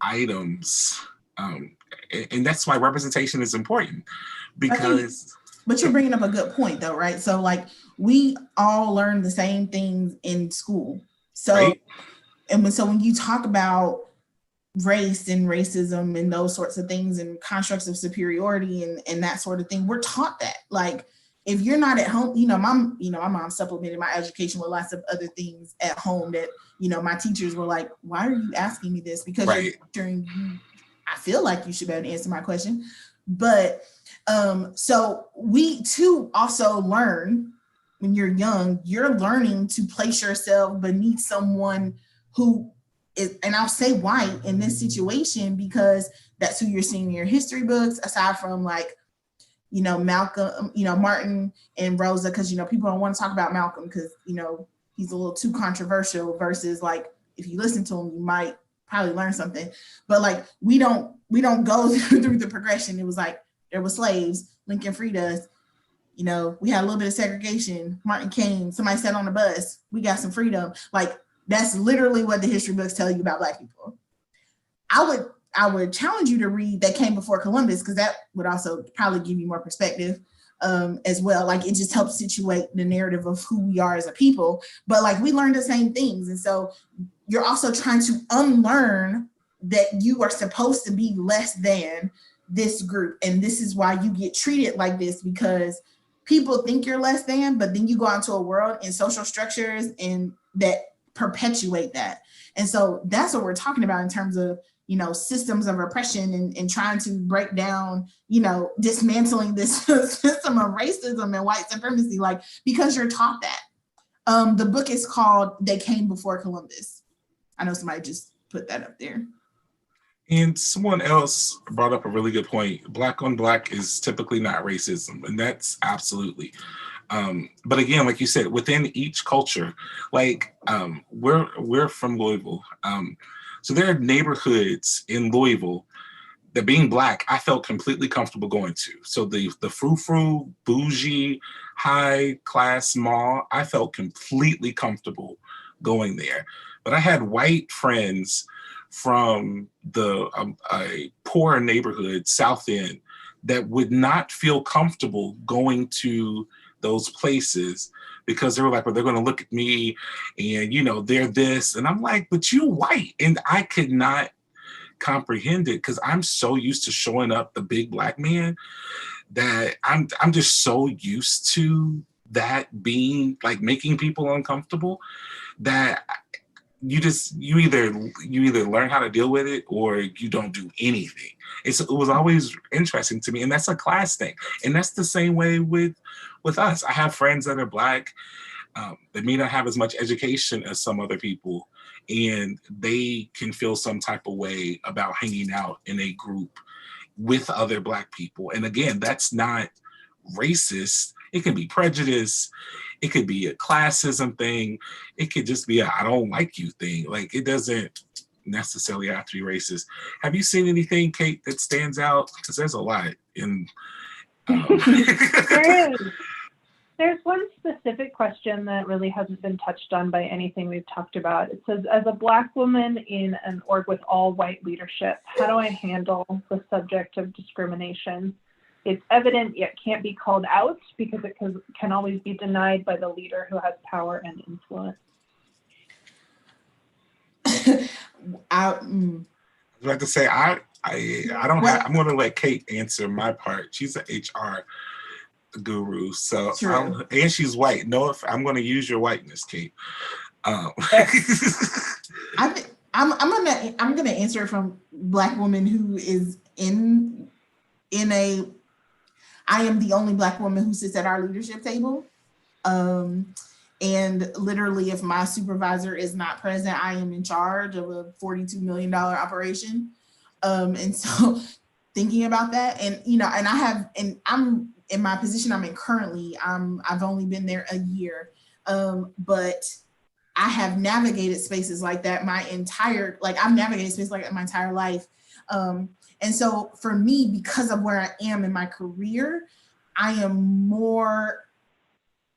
items, and that's why representation is important, because. But you're bringing up a good point though, right? So like we all learn the same things in school. So, right? So when you talk about race and racism and those sorts of things and constructs of superiority and that sort of thing, we're taught that. Like if you're not at home, my mom supplemented my education with lots of other things at home that, you know, my teachers were like, why are you asking me this? Because right. I feel like you should be able to answer my question. But so we too also learn when you're young, you're learning to place yourself beneath someone who is, and I'll say white in this situation because that's who you're seeing in your history books, aside from like, you know, Malcolm, you know, Martin and Rosa, because, you know, people don't want to talk about Malcolm because, you know, he's a little too controversial versus like, if you listen to him, you might probably learn something. But like, we don't go through the progression. It was like, there were slaves, Lincoln freed us, you know, we had a little bit of segregation, Martin came, somebody sat on the bus, we got some freedom. Like, that's literally what the history books tell you about Black people. I would challenge you to read That Came Before Columbus, because that would also probably give you more perspective as well. Like it just helps situate the narrative of who we are as a people. But like we learned the same things. And so you're also trying to unlearn that you are supposed to be less than this group. And this is why you get treated like this, because people think you're less than, but then you go out into a world and social structures and that perpetuate that. And so that's what we're talking about in terms of, you know, systems of oppression and trying to break down, you know, dismantling this system of racism and white supremacy, like, because you're taught that. The book is called They Came Before Columbus. I know somebody just put that up there. And someone else brought up a really good point. Black on Black is typically not racism, and that's absolutely. But again, like you said, within each culture, like we're from Louisville. So there are neighborhoods in Louisville that being Black, I felt completely comfortable going to. So the frou-frou, bougie, high class mall, I felt completely comfortable going there. But I had white friends from a poor neighborhood, South End, that would not feel comfortable going to those places because they were like, well, they're going to look at me and, you know, they're this. And I'm like, but you white. And I could not comprehend it because I'm so used to showing up the big Black man that I'm just so used to that being like making people uncomfortable that you either learn how to deal with it or you don't do anything. It was always interesting to me, and that's a class thing. And that's the same way with us. I have friends that are Black that may not have as much education as some other people, and they can feel some type of way about hanging out in a group with other Black people. And again, that's not racist. It can be prejudice. It could be a classism thing. It could just be a I don't like you thing. Like it doesn't necessarily have to be racist. Have you seen anything, Kate, that stands out? Because there's a lot in. There is. There's one specific question that really hasn't been touched on by anything we've talked about. It says, as a Black woman in an org with all white leadership, how do I handle the subject of discrimination? It's evident yet can't be called out because it can always be denied by the leader who has power and influence. I was about to say, I don't have, I'm going to let Kate answer my part. She's an HR guru, so and she's white. No, if I'm going to use your whiteness, Kate. I'm gonna answer it from Black woman who is in a. I am the only Black woman who sits at our leadership table, and literally, if my supervisor is not present, I am in charge of a $42 million operation, and so thinking about that, and I'm in my position I'm in currently, I've only been there a year, but I have navigated spaces like that I've navigated spaces like that my entire life. And so for me, because of where I am in my career, I am more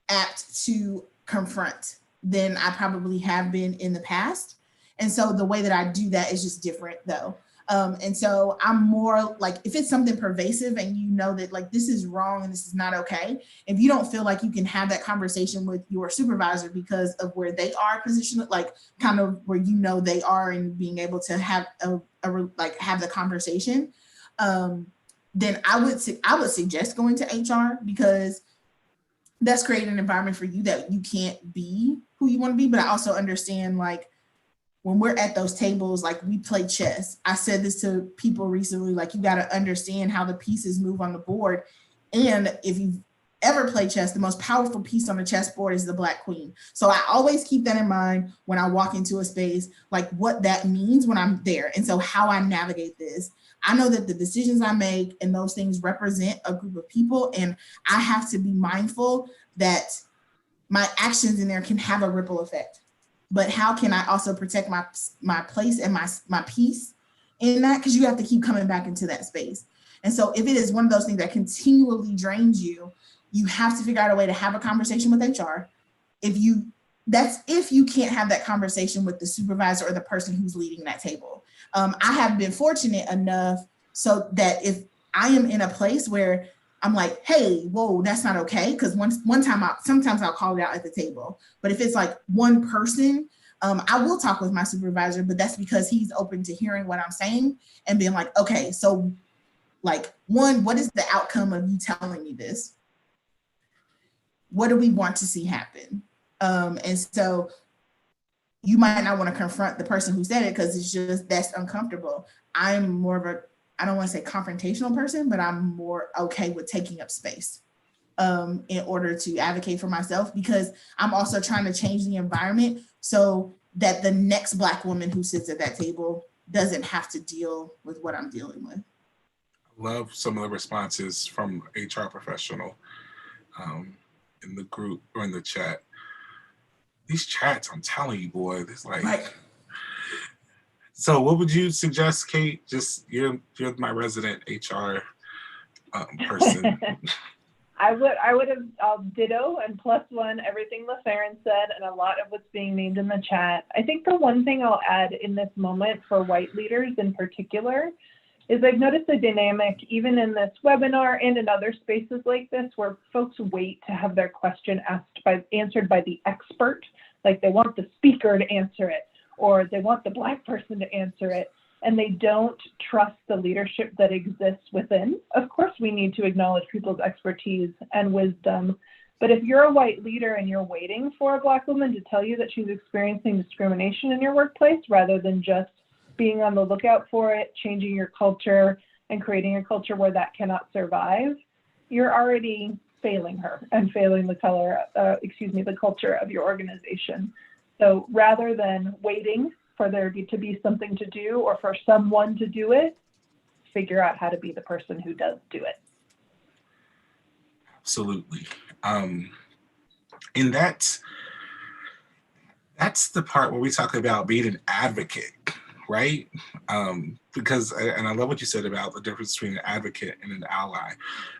apt to confront than I probably have been in the past. And so the way that I do that is just different though. And so I'm more like, if it's something pervasive and you know that like, this is wrong and this is not okay, if you don't feel like you can have that conversation with your supervisor because of where they are positioned, like kind of where you know they are and being able to have have the conversation, then I would suggest going to HR, because that's creating an environment for you that you can't be who you want to be. But I also understand, like, when we're at those tables, like we play chess. I said this to people recently, like you got to understand how the pieces move on the board. And if you've ever played chess, the most powerful piece on the chessboard is the Black queen. So I always keep that in mind when I walk into a space, like what that means when I'm there. And so how I navigate this, I know that the decisions I make and those things represent a group of people. And I have to be mindful that my actions in there can have a ripple effect. But how can I also protect my place and my peace in that? Because you have to keep coming back into that space. And so if it is one of those things that continually drains you, you have to figure out a way to have a conversation with HR. If you can't have that conversation with the supervisor or the person who's leading that table. I have been fortunate enough so that if I am in a place where I'm like, hey, whoa, that's not okay. Because sometimes I'll call it out at the table. But if it's like one person, I will talk with my supervisor, but that's because he's open to hearing what I'm saying and being like, okay, so like, one, what is the outcome of you telling me this? What do we want to see happen? And so you might not want to confront the person who said it because that's uncomfortable. I'm more of a, I don't want to say confrontational person, but I'm more okay with taking up space in order to advocate for myself, because I'm also trying to change the environment so that the next Black woman who sits at that table doesn't have to deal with what I'm dealing with. Love some of the responses from HR professional in the group or in the chat. These chats, I'm telling you, boy, it's like, right. So what would you suggest, Kate? Just you're my resident HR person. I would have ditto and plus one everything Lafarin said and a lot of what's being named in the chat. I think the one thing I'll add in this moment for white leaders in particular is I've noticed a dynamic even in this webinar and in other spaces like this where folks wait to have their question answered by the expert, like they want the speaker to answer it, or they want the Black person to answer it, and they don't trust the leadership that exists within. Of course, we need to acknowledge people's expertise and wisdom, but if you're a white leader and you're waiting for a Black woman to tell you that she's experiencing discrimination in your workplace rather than just being on the lookout for it, changing your culture, and creating a culture where that cannot survive, you're already failing her and failing the culture of your organization. So rather than waiting for there to be something to do or for someone to do it, figure out how to be the person who does do it. Absolutely. And that's the part where we talk about being an advocate, right? Because, and I love what you said about the difference between an advocate and an ally,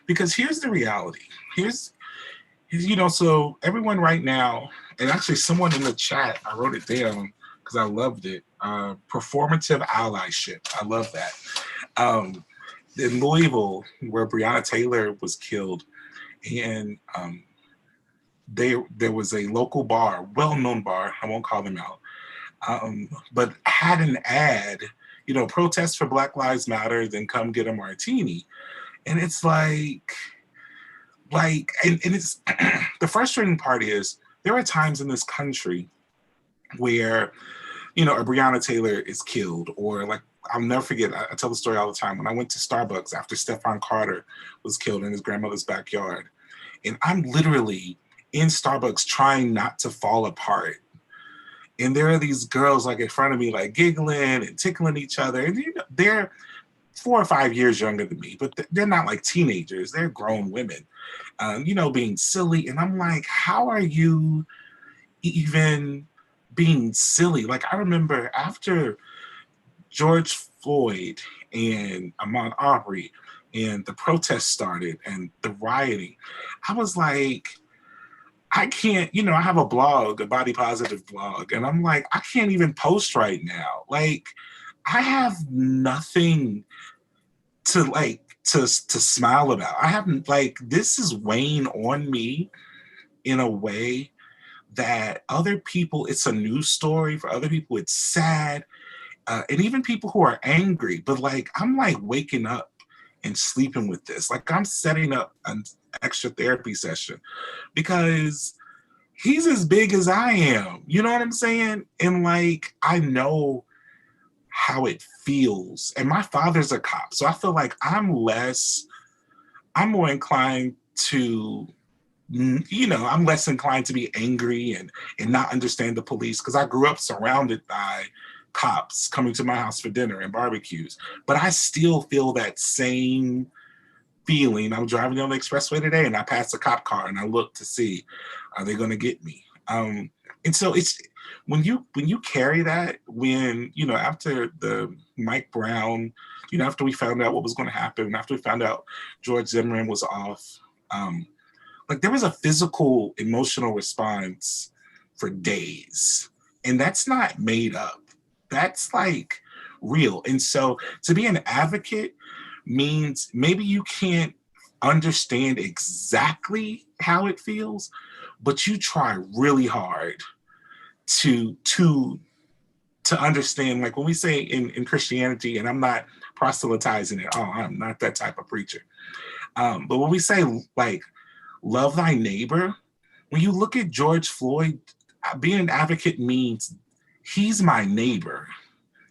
because here's the reality. Here's So everyone right now, and actually someone in the chat, I wrote it down because I loved it. Performative allyship. I love that. In Louisville, where Breonna Taylor was killed, and there was a local bar, well-known bar, I won't call them out, but had an ad, protest for Black Lives Matter, then come get a martini. And it's like, and it's the frustrating part is there are times in this country where, a Breonna Taylor is killed, or like, I'll never forget, I tell the story all the time, when I went to Starbucks after Stephon Carter was killed in his grandmother's backyard. And I'm literally in Starbucks trying not to fall apart. And there are these girls like in front of me, like giggling and tickling each other. And they're 4 or 5 years younger than me, but they're not like teenagers. They're grown women, being silly. And I'm like, how are you even being silly? Like, I remember after George Floyd and Ahmaud Arbery and the protests started and the rioting, I was like, I can't, I have a blog, a body positive blog, and I'm like, I can't even post right now. Like, I have nothing to smile about. I haven't, like, this is weighing on me in a way that other people, it's a news story. For other people, it's sad. And even people who are angry, but like, I'm like waking up and sleeping with this. Like, I'm setting up an extra therapy session because he's as big as I am. You know what I'm saying? And like, I know how it feels. And my father's a cop. So I feel like I'm more inclined to, I'm less inclined to be angry and not understand the police because I grew up surrounded by cops coming to my house for dinner and barbecues. But I still feel that same feeling. I'm driving down the expressway today and I passed a cop car and I look to see, are they going to get me? And so it's when you carry that, when, after the Mike Brown, after we found out what was going to happen, after we found out George Zimmerman was off, like, there was a physical, emotional response for days. And that's not made up. That's like real. And so to be an advocate means maybe you can't understand exactly how it feels, but you try really hard to understand. Like, when we say in Christianity, and I'm not proselytizing at all, I'm not that type of preacher. But when we say, like, love thy neighbor, when you look at George Floyd, being an advocate means he's my neighbor.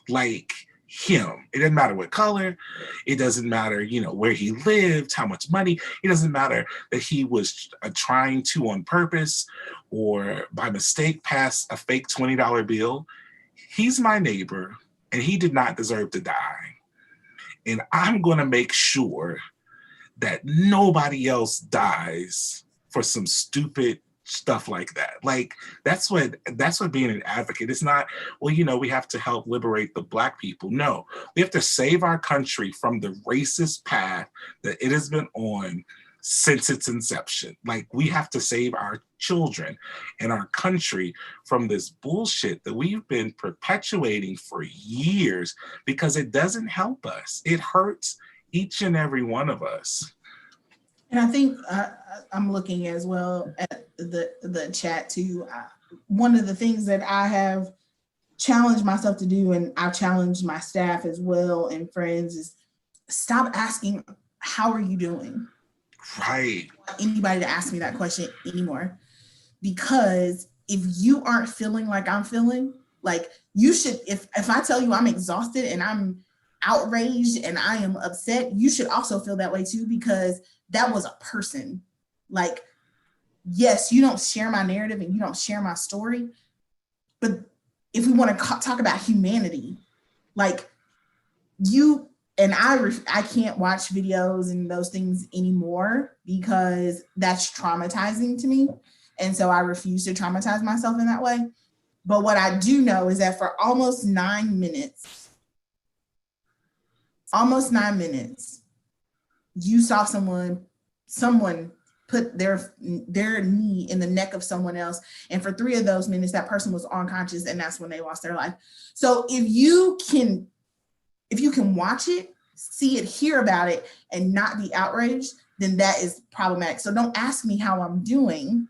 Like, him. It doesn't matter what color. It doesn't matter, where he lived, how much money. It doesn't matter that he was trying to, on purpose or by mistake, pass a fake $20 bill. He's my neighbor, and he did not deserve to die. And I'm going to make sure that nobody else dies for some stupid stuff like that. Like, that's what being an advocate. It's not, well, we have to help liberate the Black people. No, we have to save our country from the racist path that it has been on since its inception. Like, we have to save our children and our country from this bullshit that we've been perpetuating for years, because it doesn't help us. It hurts each and every one of us. And I think I'm looking as well at the chat too. One of the things that I have challenged myself to do, and I've challenged my staff as well and friends, is stop asking, how are you doing? Right. I don't want anybody to ask me that question anymore. Because if you aren't feeling like I'm feeling, like, you should, if I tell you I'm exhausted and I'm outraged and I am upset, you should also feel that way too, because that was a person. Like, yes, you don't share my narrative and you don't share my story, but if we want to talk about humanity, like, you and I can't watch videos and those things anymore because that's traumatizing to me. And so I refuse to traumatize myself in that way. But what I do know is that for almost 9 minutes, you saw someone put their knee in the neck of someone else. And for 3 of those minutes, that person was unconscious, and that's when they lost their life. So if you can watch it, see it, hear about it, and not be outraged, then that is problematic. So don't ask me how I'm doing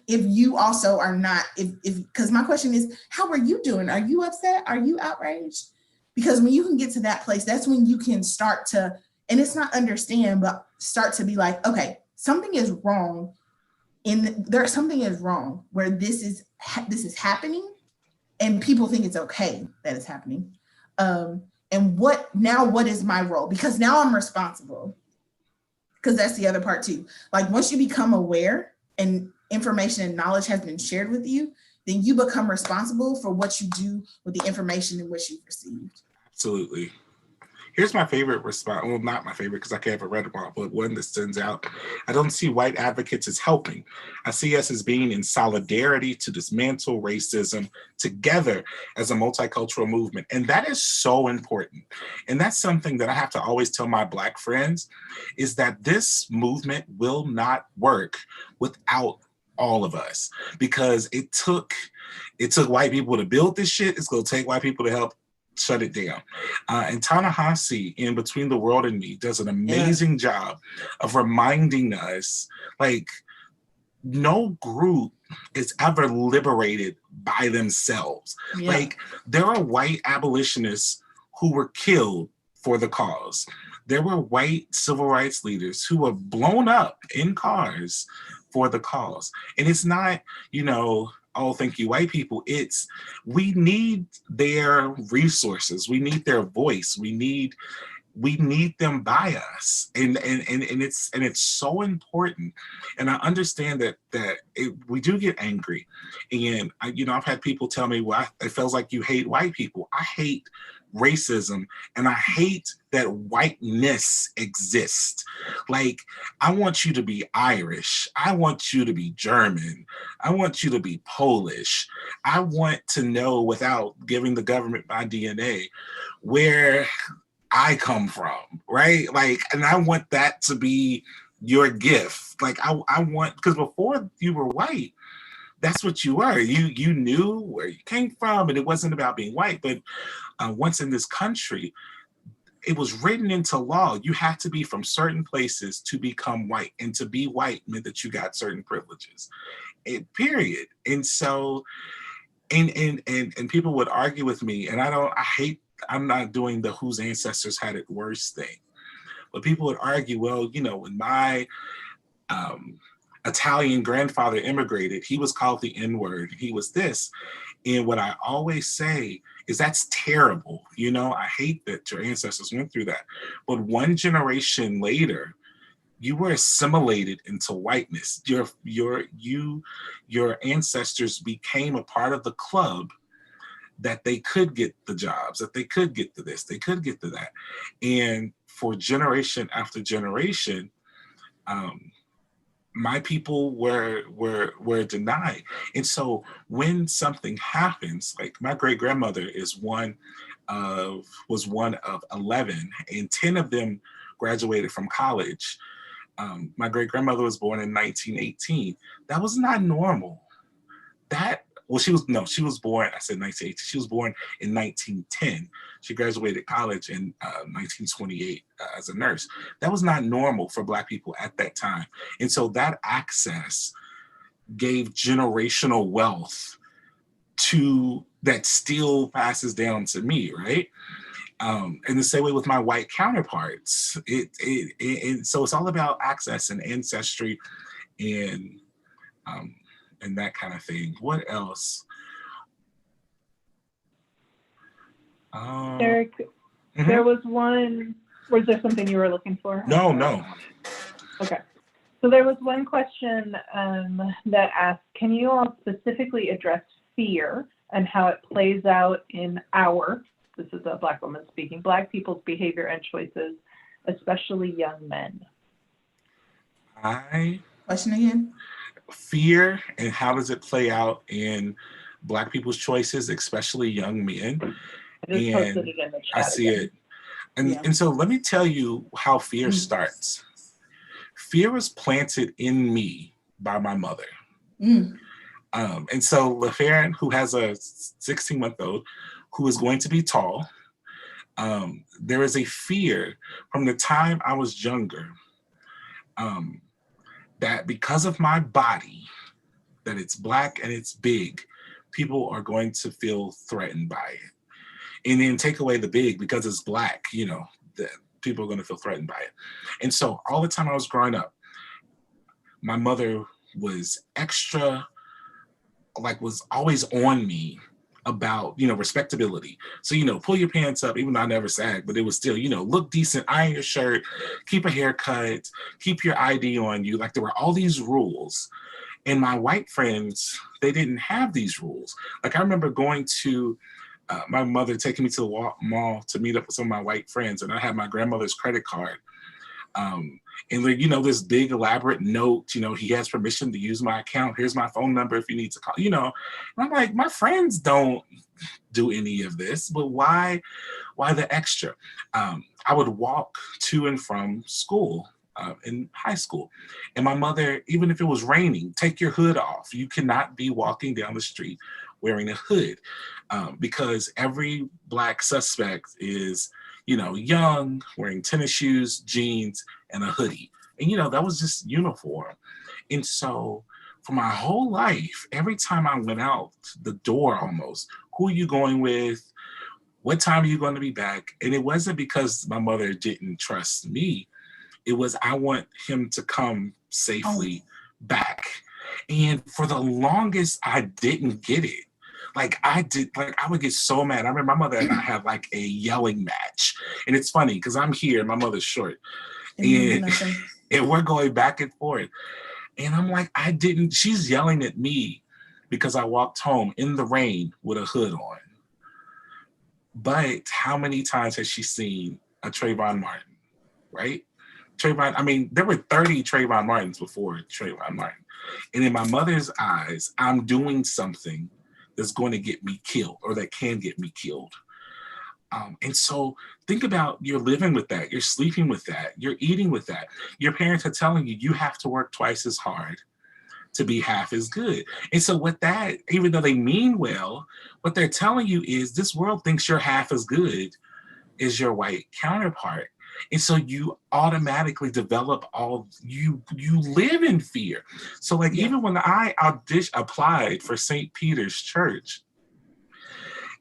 if you also are not, because my question is, how are you doing? Are you upset? Are you outraged? Because when you can get to that place, that's when you can start to, and it's not understand, but start to be like, okay, something is wrong. Something is wrong where this is happening, and people think it's okay that it's happening. And what is my role? Because now I'm responsible. Because that's the other part too. Like once you become aware and information and knowledge has been shared with you, then you become responsible for what you do with the information in which you've received. Absolutely. Here's my favorite response. Well, not my favorite because I haven't read them all, but one that stands out. I don't see white advocates as helping. I see us as being in solidarity to dismantle racism together as a multicultural movement. And that is so important. And that's something that I have to always tell my Black friends, is that this movement will not work without all of us, because it took white people to build this shit. It's going to take white people to help shut it down. And Ta-Nehisi in Between the World and Me does an amazing job of reminding us, like, no group is ever liberated by themselves. Yeah. Like, there are white abolitionists who were killed for the cause. There were white civil rights leaders who were blown up in cars for the cause. And it's not, oh, thank you, white people. It's, we need their resources. We need their voice. We need them by us. And it's so important. And I understand that we do get angry. And I've had people tell me, well, it feels like you hate white people. I hate racism, and I hate that whiteness exists. Like, I want you to be Irish. I want you to be German. I want you to be Polish. I want to know, without giving the government my DNA, where I come from, right? Like, and I want that to be your gift. Like, I want, because before you were white, that's what you were. You knew where you came from, and it wasn't about being white. But once in this country, it was written into law. You had to be from certain places to become white, and to be white meant that you got certain privileges. Period. And so, and people would argue with me, and I'm not doing the whose ancestors had it worse thing. But people would argue, well, when my Italian grandfather immigrated, he was called the N-word, he was this. And what I always say is, that's terrible. I hate that your ancestors went through that. But one generation later, you were assimilated into whiteness. Your ancestors became a part of the club, that they could get the jobs, that they could get to this, they could get to that. And for generation after generation, my people were denied. And so when something happens, like my great grandmother was one of 11, and 10 of them graduated from college. My great grandmother was born in 1918. That was not normal. She was born, I said 1918. She was born in 1910. She graduated college in 1928 as a nurse. That was not normal for Black people at that time. And so that access gave generational wealth that still passes down to me, right? And the same way with my white counterparts. And so it's all about access and ancestry and that kind of thing. What else? Eric, there was one, was there something you were looking for? No. Okay. So there was one question that asked, can you all specifically address fear and how it plays out in this is a Black woman speaking, Black people's behavior and choices, especially young men? Question again? Fear, and how does it play out in Black people's choices, especially young men? I just posted it in the chat. I see it. And so let me tell you how fear starts. fear was planted in me by my mother. Mm. And so Lafarin, who has a 16-month-old who is going to be tall, there is a fear from the time I was younger that because of my body, that it's Black and it's big, people are going to feel threatened by it. And then take away the big because it's Black, you know, that people are going to feel threatened by it. And so all the time I was growing up, my mother was extra, like was always on me about, you know, respectability. So, you know, pull your pants up, even though I never sagged, but it was still, you know, look decent, iron your shirt, keep a haircut, keep your ID on you. Like there were all these rules. And my white friends, they didn't have these rules. Like I remember going to my mother taking me to the mall to meet up with some of my white friends, and I had my grandmother's credit card. And like, you know, this big elaborate note, you know, he has permission to use my account. Here's my phone number if you need to call, you know. And I'm like, my friends don't do any of this, but why the extra? I would walk to and from school in high school. And my mother, even if it was raining, take your hood off. You cannot be walking down the street wearing a hood because every Black suspect is, you know, young, wearing tennis shoes, jeans, and a hoodie. And, you know, that was just uniform. And so for my whole life, every time I went out the door almost, who are you going with? What time are you going to be back? And it wasn't because my mother didn't trust me. It was, I want him to come safely back. And for the longest, I didn't get it. Like I would get so mad. I remember my mother and I had like a yelling match. And it's funny because I'm here and my mother's short. And we're going back and forth. And I'm like, she's yelling at me because I walked home in the rain with a hood on. But how many times has she seen a Trayvon Martin, right? Trayvon, I mean, there were 30 Trayvon Martins before Trayvon Martin. And in my mother's eyes, I'm doing something that's going to get me killed or that can get me killed. And so think about, you're living with that, you're sleeping with that, you're eating with that. Your parents are telling you, you have to work twice as hard to be half as good. And so what that, even though they mean well, what they're telling you is this world thinks you're half as good as your white counterpart. And so you automatically develop you live in fear. So like even when I applied for St. Peter's Church,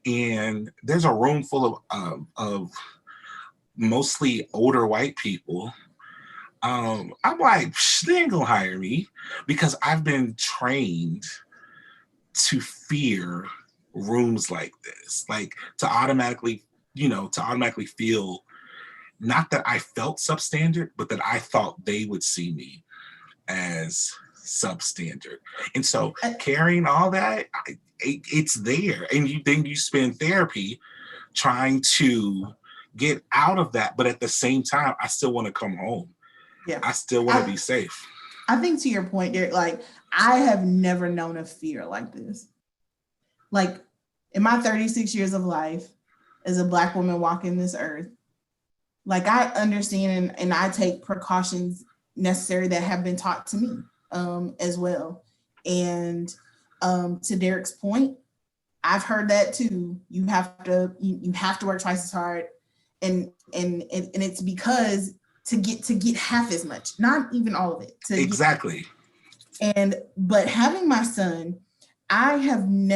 and there's a room full of mostly older white people, I'm like, they ain't gonna hire me because I've been trained to fear rooms like this, like to automatically feel not that I felt substandard, but that I thought they would see me as substandard. And so carrying all that, it's there. And then you spend therapy trying to get out of that. But at the same time, I still want to come home. Yeah, I still want to be safe. I think to your point, Derek, like I have never known a fear like this. Like in my 36 years of life as a Black woman walking this earth, like I understand and I take precautions necessary that have been taught to me as well. And to Derek's point, I've heard that too. You have to work twice as hard, and it's because to get half as much, not even all of it. Exactly. But having my son, I didn't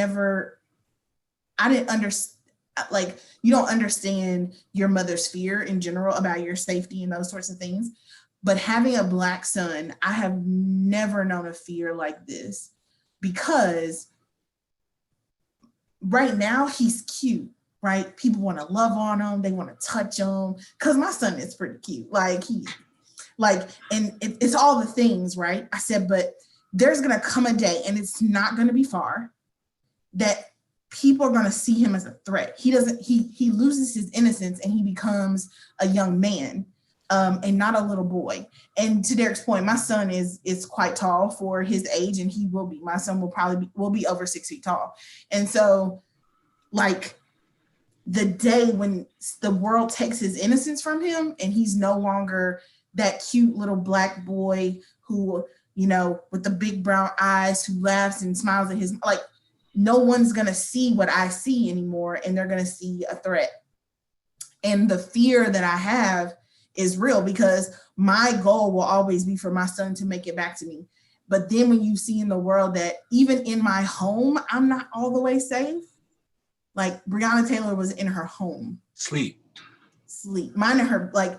understand. Like you don't understand your mother's fear in general about your safety and those sorts of things. But having a Black son, I have never known a fear like this because right now he's cute, right? People want to love on him. They want to touch him because my son is pretty cute. It's all the things, right? I said, but there's going to come a day and it's not going to be far that people are going to see him as a threat. He loses his innocence and he becomes a young man and not a little boy. And to Derek's point, my son is quite tall for his age, and he will be. My son will be over 6 feet tall. And so like the day when the world takes his innocence from him and he's no longer that cute little Black boy who, you know, with the big brown eyes, who laughs and smiles at his, like, no one's gonna see what I see anymore, and they're gonna see a threat. And the fear that I have is real, because my goal will always be for my son to make it back to me. But then when you see in the world that even in my home, I'm not all the way safe. Like Breonna Taylor was in her home. Sleep. Mine and her, like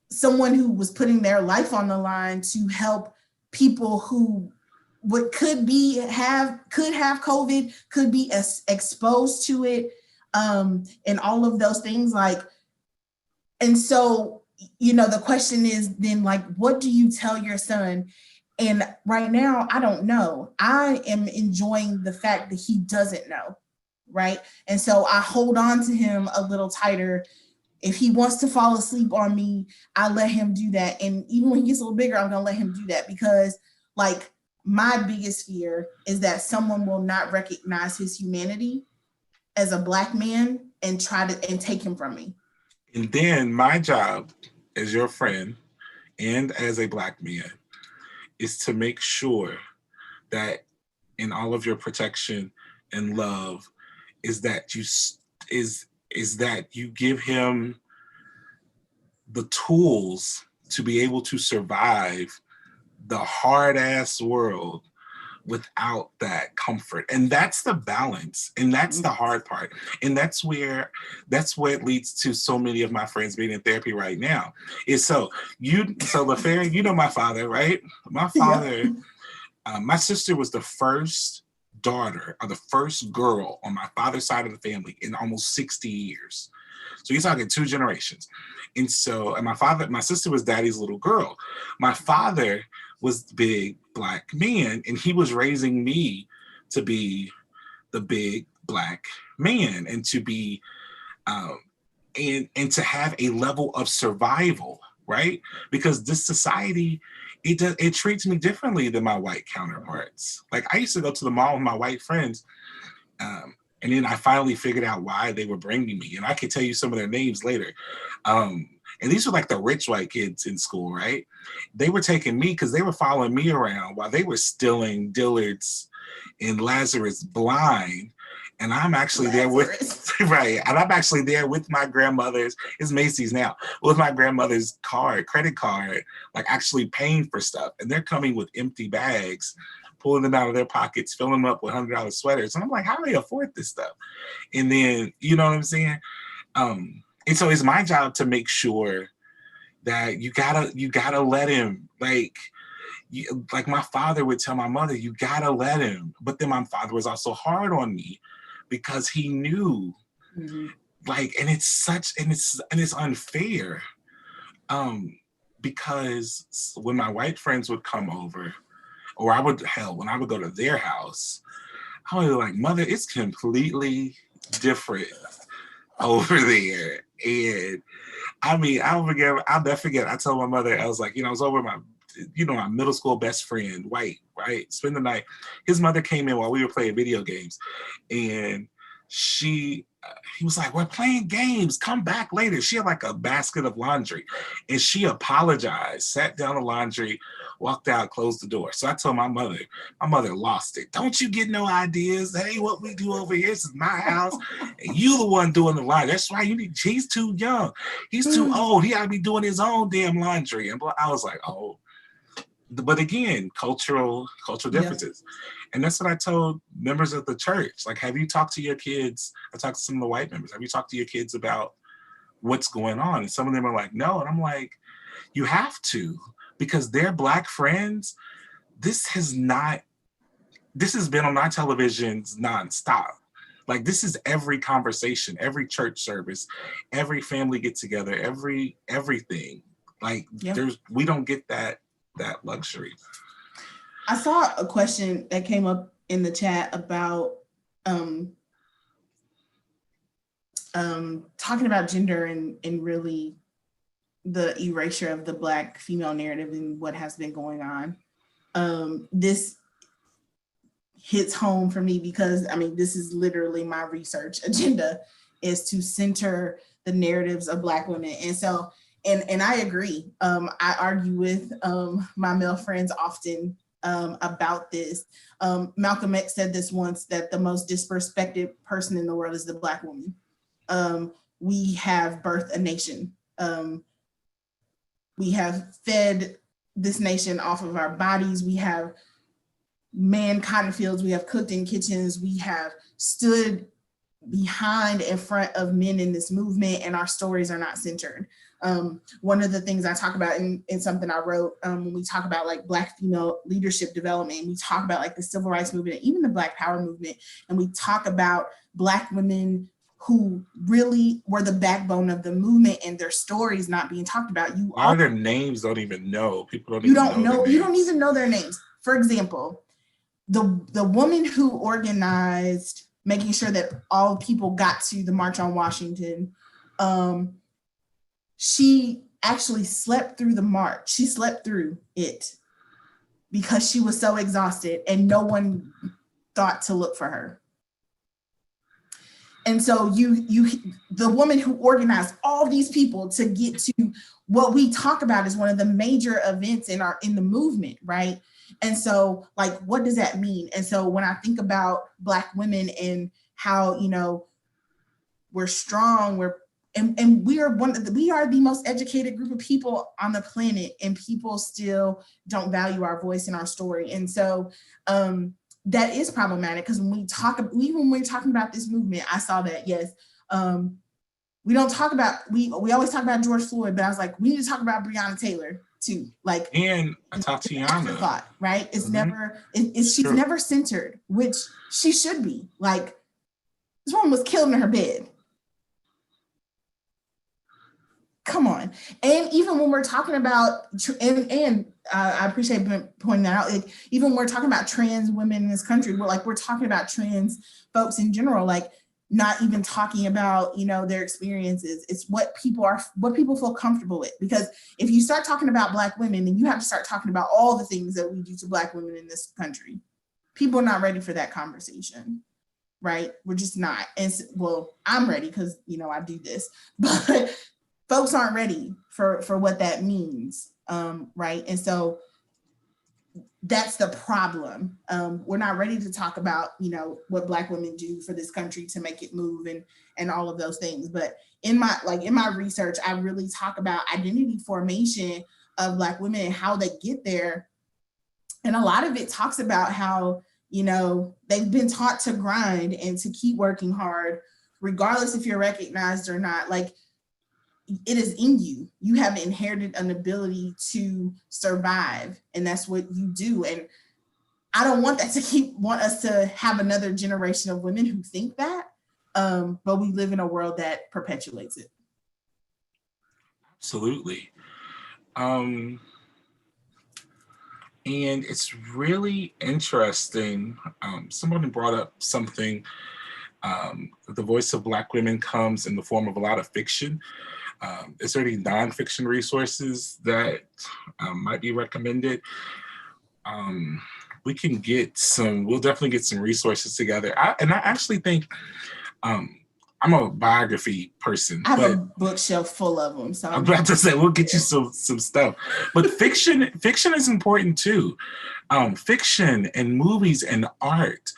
someone who was putting their life on the line to help people who could have COVID, could be exposed to it, and all of those things. Like, and so, you know, the question is then, like, what do you tell your son? And right now, I don't know. I am enjoying the fact that he doesn't know, right? And so I hold on to him a little tighter. If he wants to fall asleep on me, I let him do that. And even when he gets a little bigger, I'm gonna let him do that, because like my biggest fear is that someone will not recognize his humanity as a Black man and take him from me. And then my job as your friend and as a Black man is to make sure that in all of your protection and love is that you give him the tools to be able to survive the hard ass world without that comfort. And that's the balance. And that's the hard part. And that's what leads to so many of my friends being in therapy right now. So Lafarin, you know my father, right? My father, my sister was the first daughter, or the first girl on my father's side of the family in almost 60 years. So you're talking 2 generations. And my sister was daddy's little girl. My father was the big Black man, and he was raising me to be the big Black man, and to be and to have a level of survival, right? Because this society, it treats me differently than my white counterparts. Like I used to go to the mall with my white friends, and then I finally figured out why they were bringing me, and I could tell you some of their names later. And these were like the rich white kids in school, right? They were taking me because they were following me around while they were stealing Dillard's and Lazarus blind. And I'm actually there with, right. And I'm actually there with my grandmother's, it's Macy's now, with my grandmother's credit card, like actually paying for stuff. And they're coming with empty bags, pulling them out of their pockets, filling them up with $100 sweaters. And I'm like, how do they afford this stuff? And then, you know what I'm saying? And so it's my job to make sure that you gotta let him, like my father would tell my mother, you gotta let him. But then my father was also hard on me because he knew, like, and it's unfair. Because when my white friends would come over, or when I would go to their house, I would be like, mother, it's completely different over there. And I mean, I'll never forget. I told my mother, I was like, I was over my middle school best friend, white, right? Spend the night. His mother came in while we were playing video games, and he was like, we're playing games, come back later. She had like a basket of laundry, and she apologized, sat down the laundry, walked out, closed the door. So I told my mother lost it. Don't you get no ideas? That ain't what we do over here. This is my house, and you the one doing the laundry. That's right. He's too young. He's too old. He gotta be doing his own damn laundry. And I was like, oh. But again, cultural differences. Yeah. And that's what I told members of the church. Like, have you talked to your kids? I talked to some of the white members. Have you talked to your kids about what's going on? And some of them are like, no. And I'm like, you have to. Because their Black friends, this has been on our televisions nonstop. Like, this is every conversation, every church service, every family get together, everything. Like, we don't get that luxury. I saw a question that came up in the chat about talking about gender and really the erasure of the Black female narrative and what has been going on. This hits home for me because, I mean, this is literally my research agenda, is to center the narratives of Black women. And so And I agree. I argue with my male friends often about this. Malcolm X said this once, that the most disrespected person in the world is the Black woman. We have birthed a nation. We have fed this nation off of our bodies. We have manned cotton fields. We have cooked in kitchens. We have stood behind in front of men in this movement, and our stories are not centered. One of the things I talk about in something I wrote, when we talk about like Black female leadership development, we talk about like the civil rights movement, even the Black Power movement, and we talk about Black women who really were the backbone of the movement, and their stories not being talked about. A lot of their names don't even know. People don't you even don't know. You don't even know their names. For example, the woman who organized making sure that all people got to the March on Washington, she actually slept through the march. She slept through it because she was so exhausted, and no one thought to look for her. And so the woman who organized all these people to get to what we talk about as one of the major events in the movement, right? And so, like, what does that mean? And so when I think about Black women and how, you know, we're strong, and we are the most educated group of people on the planet, and people still don't value our voice and our story. And so that is problematic, because even when we're talking about this movement, I saw that, yes, we don't talk about, we always talk about George Floyd, but I was like, we need to talk about Breonna Taylor too, like, and Tatiana, right? It's never, she's never centered, which she should be. Like, this woman was killed in her bed. Come on. And even when we're talking about, I appreciate pointing that out, like, even when we're talking about trans women in this country, we're talking about trans folks in general, like, not even talking about, you know, their experiences. It's what people feel comfortable with. Because if you start talking about Black women, then you have to start talking about all the things that we do to Black women in this country. People are not ready for that conversation, right? We're just not. And well, I'm ready because, you know, I do this, but folks aren't ready for what that means, right? And so that's the problem. We're not ready to talk about, you know, what Black women do for this country to make it move and all of those things. But in my research, I really talk about identity formation of Black women and how they get there. And a lot of it talks about how, you know, they've been taught to grind and to keep working hard, regardless if you're recognized or not. Like, it is in you. You have inherited an ability to survive, and that's what you do. And I don't want that to want us to have another generation of women who think that, but we live in a world that perpetuates it. Absolutely. And it's really interesting. Someone brought up something. The voice of Black women comes in the form of a lot of fiction. Is there any nonfiction resources that might be recommended? We'll definitely get some resources together. I actually think, I'm a biography person. I have a bookshelf full of them. So I'm about to say, we'll get you some stuff. But fiction is important too. Fiction and movies and art.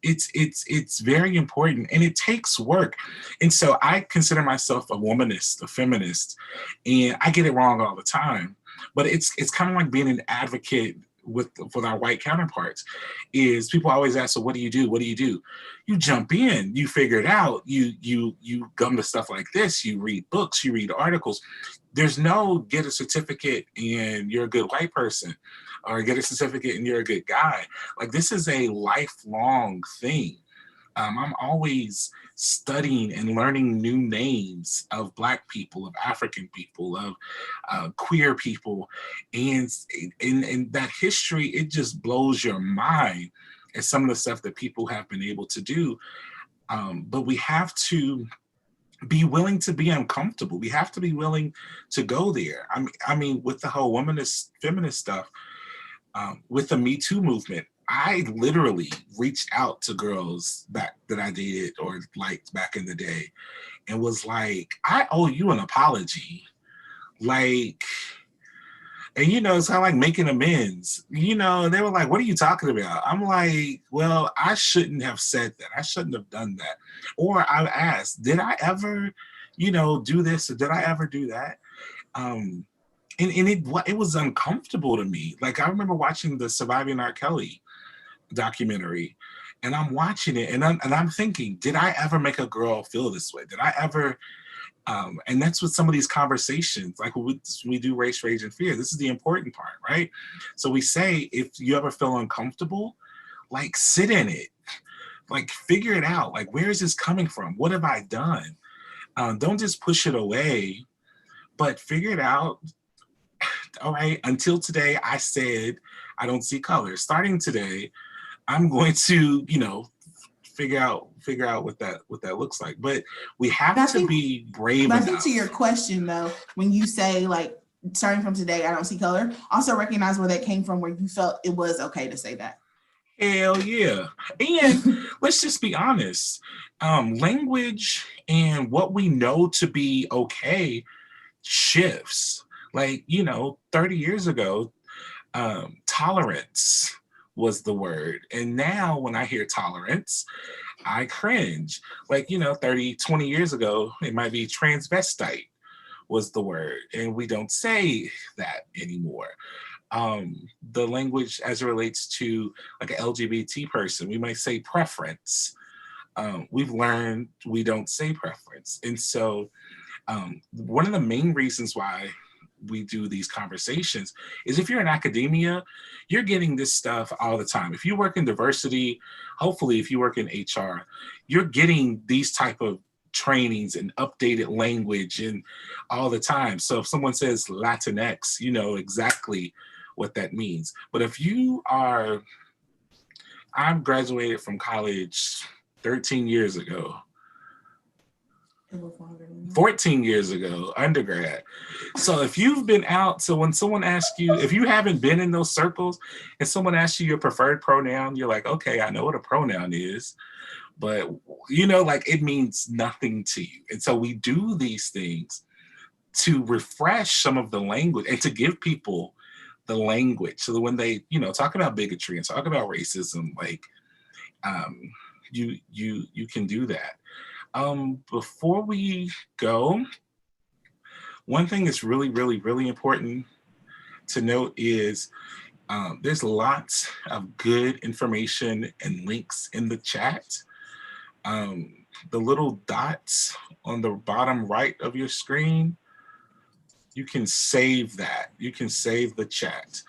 It's very important, and it takes work. And so I consider myself a womanist, a feminist, and I get it wrong all the time. But it's kind of like being an advocate with our white counterparts. Is people always ask, so what do you do? What do you do? You jump in, you figure it out. You come to stuff like this. You read books, you read articles. There's no get a certificate and you're a good white person, or get a certificate and you're a good guy. Like, this is a lifelong thing. I'm always studying and learning new names of Black people, of African people, of queer people. And that history, it just blows your mind at some of the stuff that people have been able to do. But we have to be willing to be uncomfortable. We have to be willing to go there. I mean, with the whole feminist stuff, with the Me Too movement, I literally reached out to girls that I dated or liked back in the day and was like, I owe you an apology like, and it's kind of like making amends. They were like, "What are you talking about?" I'm like, "Well, I shouldn't have said that. I shouldn't have done that." Or I asked, "Did I ever, do this, or did I ever do that?" And it was uncomfortable to me. Like, I remember watching the Surviving R. Kelly documentary, and I'm watching it, and I'm thinking, did I ever make a girl feel this way? Did I ever? And that's what some of these conversations, like when we do race, rage, and fear, this is the important part, right? So we say, if you ever feel uncomfortable, like, sit in it, like, figure it out. Like, where is this coming from? What have I done? Don't just push it away, but figure it out. All right, until today, I said I don't see color. Starting today, I'm going to, figure out what that looks like. But we have to be brave But I enough. think to your question though, when you say like starting from today, I don't see color, also recognize where that came from, where you felt it was okay to say that. Hell yeah. And let's just be honest. Language and what we know to be okay shifts. Like, 30 years ago, tolerance was the word. And now when I hear tolerance, I cringe. Like, 30, 20 years ago, it might be transvestite was the word. And we don't say that anymore. The language as it relates to like an LGBT person, we might say preference. We've learned we don't say preference. And so one of the main reasons why we do these conversations is if you're in academia, you're getting this stuff all the time. If you work in diversity, hopefully if you work in HR, you're getting these type of trainings and updated language and all the time. So if someone says Latinx, you know exactly what that means. But if you are, I've graduated from college 13 years ago. 14 years ago, undergrad. So if you've been out, so when someone asks you, if you haven't been in those circles and someone asks you your preferred pronoun, you're like, okay, I know what a pronoun is, but like it means nothing to you. And so we do these things to refresh some of the language and to give people the language so that when they, talk about bigotry and talk about racism, like you can do that. Before we go, one thing that's really, really, really important to note is there's lots of good information and links in the chat. The little dots on the bottom right of your screen, you can save that. You can save the chat.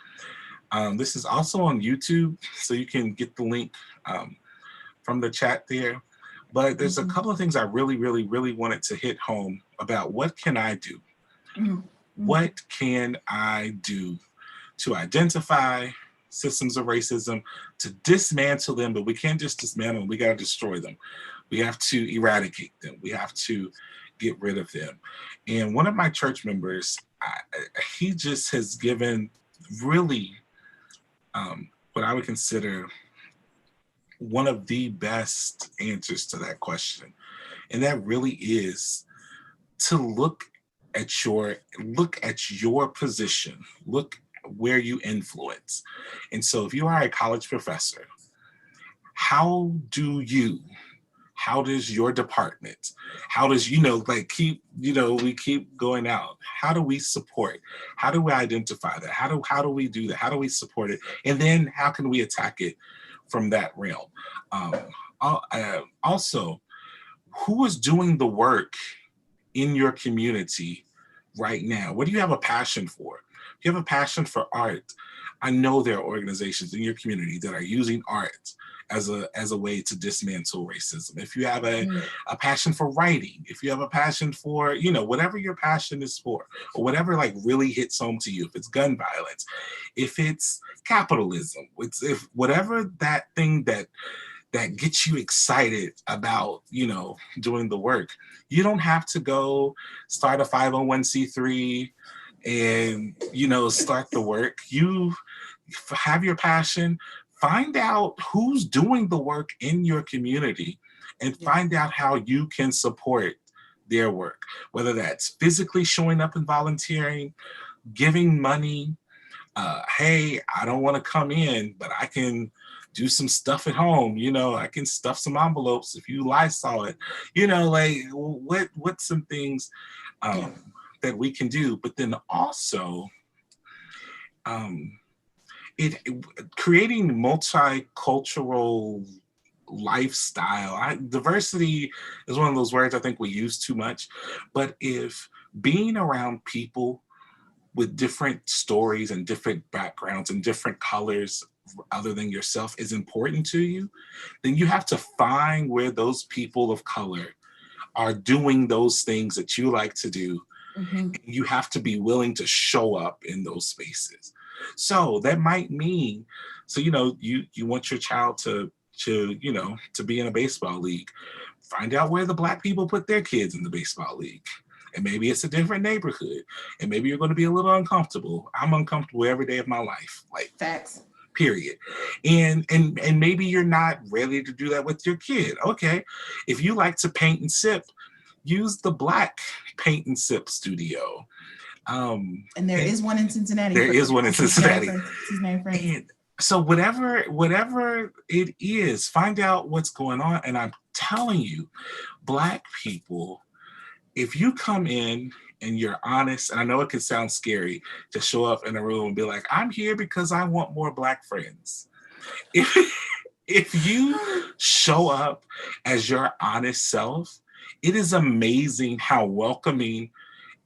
This is also on YouTube, so you can get the link from the chat there. But there's a couple of things I really, really, really wanted to hit home about. What can I do? What can I do to identify systems of racism, to dismantle them? But we can't just dismantle them. We got to destroy them. We have to eradicate them. We have to get rid of them. And one of my church members, he just has given really what I would consider one of the best answers to that question. And that really is to look at your position, look where you influence. And so if you are a college professor, how does your department, how does, we keep going out. How do we support? How do we identify that? How do we do that? How do we support it? And then how can we attack it from that realm? Also, who is doing the work in your community right now? What do you have a passion for? If you have a passion for art, I know there are organizations in your community that are using art as a way to dismantle racism. If you have a passion for writing, if you have a passion for, whatever your passion is for, or whatever like really hits home to you, if it's gun violence, if it's capitalism, if whatever that thing that gets you excited about, doing the work, you don't have to go start a 501c3 and, start the work. You have your passion. Find out who's doing the work in your community and find out how you can support their work, whether that's physically showing up and volunteering, giving money. Hey, I don't want to come in, but I can do some stuff at home. I can stuff some envelopes if you Lysol it. Like what's some things that we can do? But then also, creating multicultural lifestyle. Diversity is one of those words I think we use too much, but if being around people with different stories and different backgrounds and different colors other than yourself is important to you, then you have to find where those people of color are doing those things that you like to do. Mm-hmm. You have to be willing to show up in those spaces. So that might mean, you want your child to be in a baseball league. Find out where the Black people put their kids in the baseball league. And maybe it's a different neighborhood. And maybe you're going to be a little uncomfortable. I'm uncomfortable every day of my life. Like, facts. Period. And maybe you're not ready to do that with your kid. Okay. If you like to paint and sip, use the Black paint and sip studio. And there is one in Cincinnati. There is one in Cincinnati. And so whatever it is, find out what's going on. And I'm telling you, Black people, if you come in and you're honest, and I know it can sound scary to show up in a room and be like, I'm here because I want more Black friends. If you show up as your honest self, it is amazing how welcoming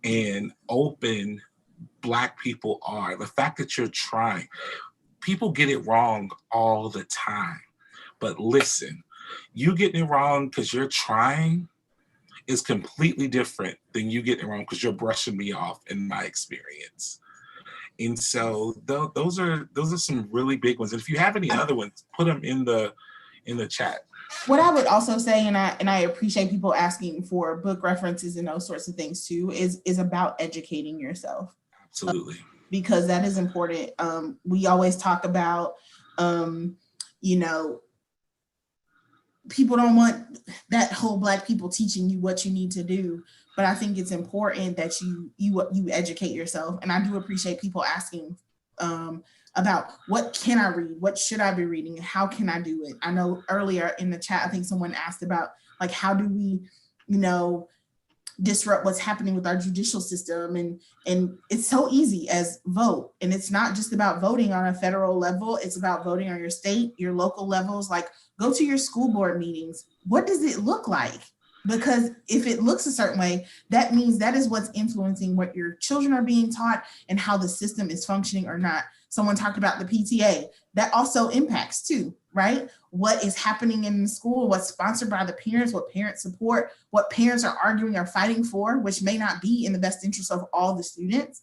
and open Black people are. The fact that you're trying. People get it wrong all the time. But listen, you getting it wrong because you're trying is completely different than you getting it wrong because you're brushing me off, in my experience. And so those are some really big ones. And if you have any other ones, put them in the chat. What I would also say, and I appreciate people asking for book references and those sorts of things too, is about educating yourself. Absolutely. Because that is important. We always talk about, people don't want that whole Black people teaching you what you need to do, but I think it's important that you educate yourself. And I do appreciate people asking about what can I read, what should I be reading, and how can I do it. I know earlier in the chat, I think someone asked about like how do we, disrupt what's happening with our judicial system, and it's so easy as vote. And it's not just about voting on a federal level, it's about voting on your state, your local levels. Like, go to your school board meetings. What does it look like? Because if it looks a certain way, that means that is what's influencing what your children are being taught and how the system is functioning or not. Someone talked about the PTA. That also impacts too, right? What is happening in the school, what's sponsored by the parents, what parents support, what parents are arguing or fighting for, which may not be in the best interest of all the students.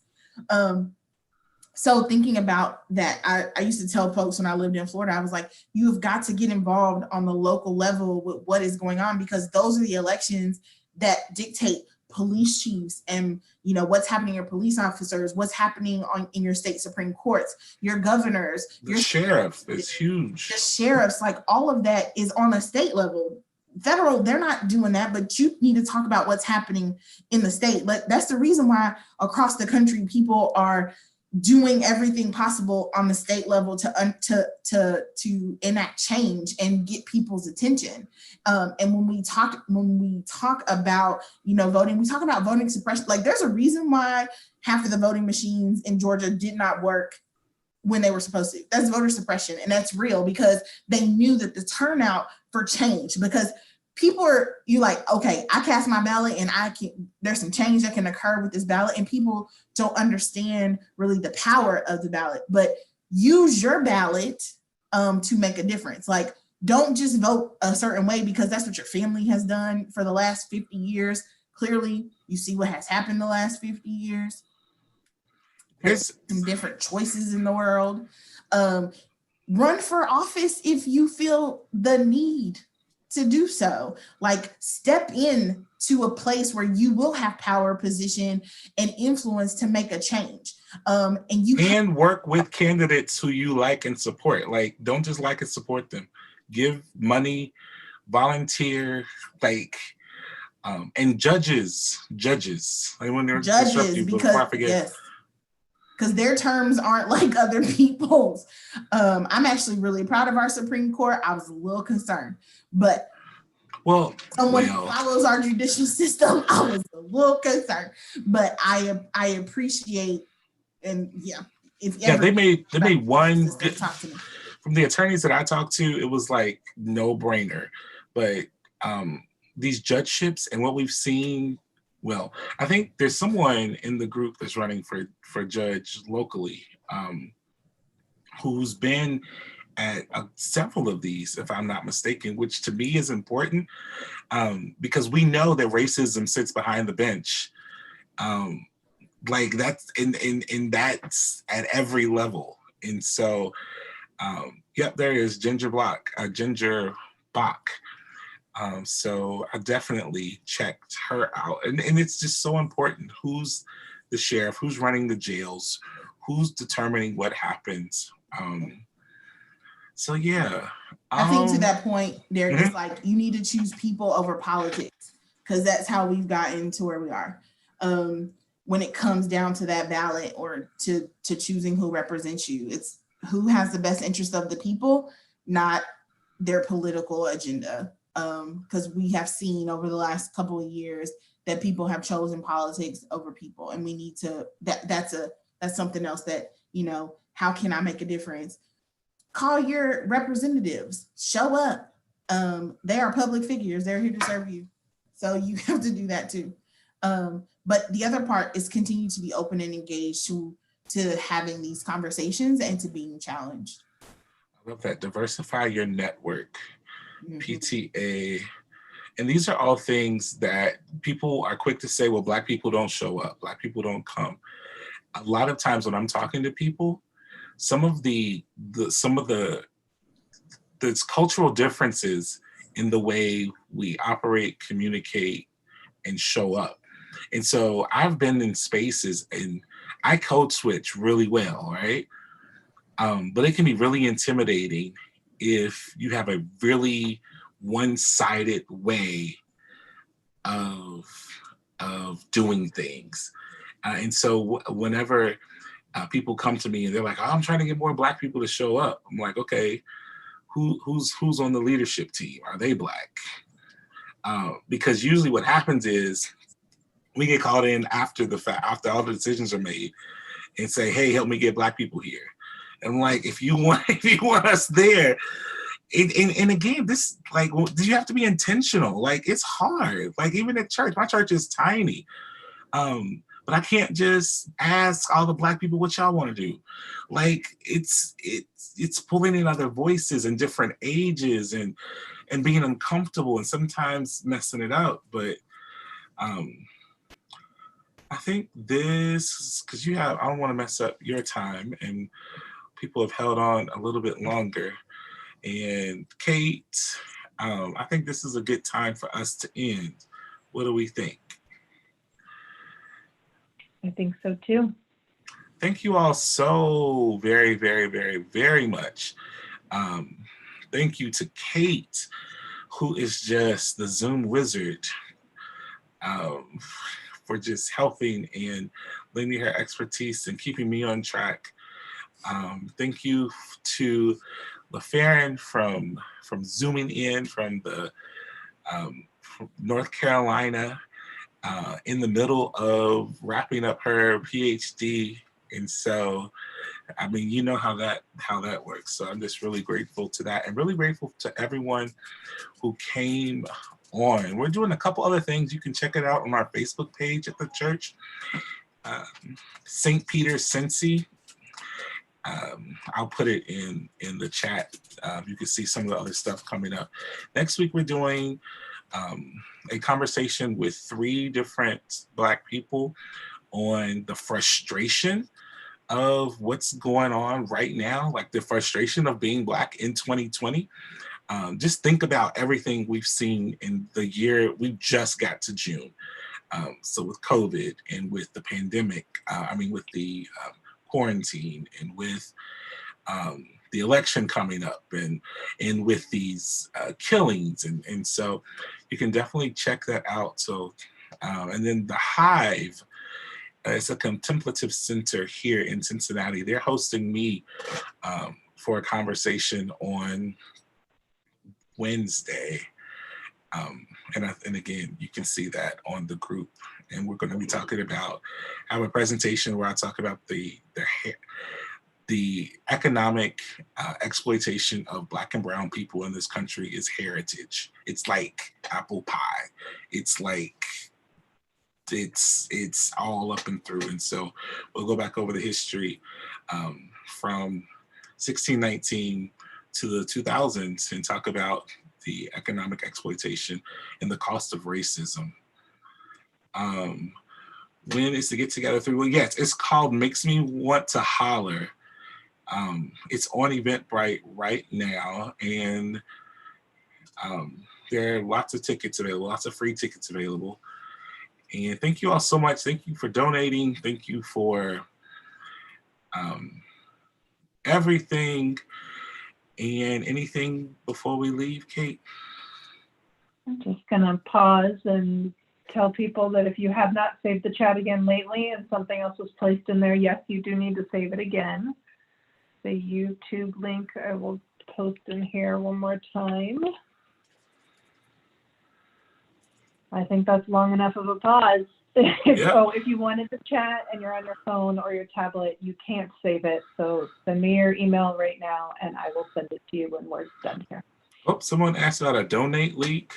So thinking about that, I used to tell folks when I lived in Florida, I was like, you've got to get involved on the local level with what is going on, because those are the elections that dictate police chiefs and what's happening in your police officers, what's happening in your state Supreme Courts, your governors, your sheriff is huge. The sheriffs, like all of that is on a state level. Federal, they're not doing that, but you need to talk about what's happening in the state. But that's the reason why across the country people are doing everything possible on the state level to enact change and get people's attention. And when we talk about voting, we talk about voting suppression. Like, there's a reason why half of the voting machines in Georgia did not work when they were supposed to. That's voter suppression, and that's real, because they knew that the turnout for change, because people are, okay, I cast my ballot and there's some change that can occur with this ballot, and people don't understand really the power of the ballot. But use your ballot to make a difference. Like, don't just vote a certain way because that's what your family has done for the last 50 years. Clearly, you see what has happened the last 50 years. There's some different choices in the world. Run for office if you feel the need to do so. Like, step in to a place where you will have power, position, and influence to make a change. And work with candidates who you like and support. Like, don't just like and support them. Give money, volunteer. Like, And judges, like when they're disrupt Judges, you because before I forget. yes, because their terms aren't like other people's. I'm actually really proud of our Supreme Court. I was a little concerned, but someone who follows our judicial system, I was a little concerned. But I appreciate, and they made one system, talk to me. From the attorneys that I talked to, it was like no brainer. But these judgeships and what we've seen, well, I think there's someone in the group that's running for judge locally who's been at several of these, if I'm not mistaken, which to me is important because we know that racism sits behind the bench. Like that's in that's at every level. And so, yep, there is Ginger Bach. So I definitely checked her out. And it's just so important. Who's the sheriff? Who's running the jails? Who's determining what happens? So yeah. I think to that point, Derek, it's like you need to choose people over politics because that's how we've gotten to where we are. When it comes down to that ballot or to choosing who represents you, it's who has the best interest of the people, not their political agenda. Because we have seen over the last couple of years that people have chosen politics over people, and we need to. That's something else that, you know, how can I make a difference? Call your representatives, show up. They are public figures. They're here to serve you. So you have to do that too. But the other part is continue to be open and engaged to having these conversations and to being challenged. I love that. Diversify your network, PTA. And these are all things that people are quick to say, well, Black people don't show up. Black people don't come. A lot of times when I'm talking to people, some of the cultural differences in the way we operate, communicate, and show up. And so I've been in spaces and I code switch really well, right? But it can be really intimidating if you have a really one-sided way of doing things. And so whenever people come to me and they're like, oh, I'm trying to get more Black people to show up. I'm like, okay, who's on the leadership team? Are they Black? Because usually what happens is we get called in after the fact, after all the decisions are made, and say, hey, help me get Black people here. And I'm like, if you want us there, and again, this, like, do you have to be intentional? Like, it's hard. Like, even at church, my church is tiny. But I can't just ask all the Black people what y'all want to do. Like, it's pulling in other voices and different ages and being uncomfortable and sometimes messing it up. But I think this, because I don't want to mess up your time, and people have held on a little bit longer. And Kate, I think this is a good time for us to end. What do we think? I think so too. Thank you all so very, very, very, very much. Thank you to Kate, who is just the Zoom wizard, for just helping and lending her expertise and keeping me on track. Thank you to Lafarin from Zooming in from the from North Carolina, in the middle of wrapping up her PhD. And so, I mean, you know how that works. So I'm just really grateful to that, and really grateful to everyone who came on. We're doing a couple other things. You can check it out on our Facebook page at the church, St. Peter's Cincy. I'll put it in the chat. You can see some of the other stuff coming up. Next week, we're doing a conversation with 3 different Black people on the frustration of what's going on right now, like the frustration of being Black in 2020. Just think about everything we've seen in the year. We just got to June. So with COVID and with the pandemic, with the quarantine and with the election coming up and with these killings. And so you can definitely check that out. So, and then the Hive, it's a contemplative center here in Cincinnati. They're hosting me for a conversation on Wednesday. And again, you can see that on the group. And we're going to be talking about, I have a presentation where I talk about the economic exploitation of Black and brown people in this country is heritage. It's like apple pie. It's like, it's all up and through. And so we'll go back over the history from 1619 to the 2000s and talk about the economic exploitation and the cost of racism. When is the get together through? Well, yes, it's called Makes Me Want to Holler. It's on Eventbrite right now, and there are lots of tickets available, lots of free tickets available. And thank you all so much. Thank you for donating. Thank you for everything. And anything before we leave, Kate? I'm just gonna pause and tell people that if you have not saved the chat again lately and something else was placed in there, yes, you do need to save it again. The YouTube link I will post in here one more time. I think that's long enough of a pause. Yep. So if you wanted to chat and you're on your phone or your tablet, you can't save it. So send me your email right now and I will send it to you when we're done here. Oh, someone asked about a donate link.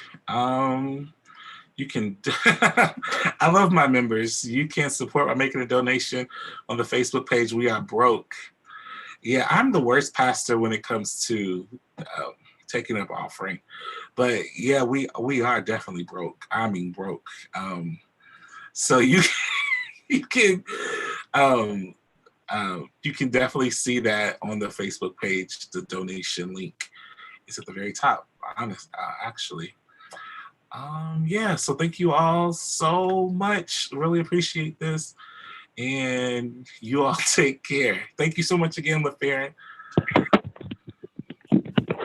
You can, I love my members. You can support by making a donation on the Facebook page. We Are Broke. Yeah, I'm the worst pastor when it comes to taking up offering. But yeah, we are definitely broke. I mean broke. So you can definitely see that on the Facebook page. The donation link is at the very top. Actually. Yeah. So thank you all so much. Really appreciate this, and you all take care. Thank you so much again, Lafarin.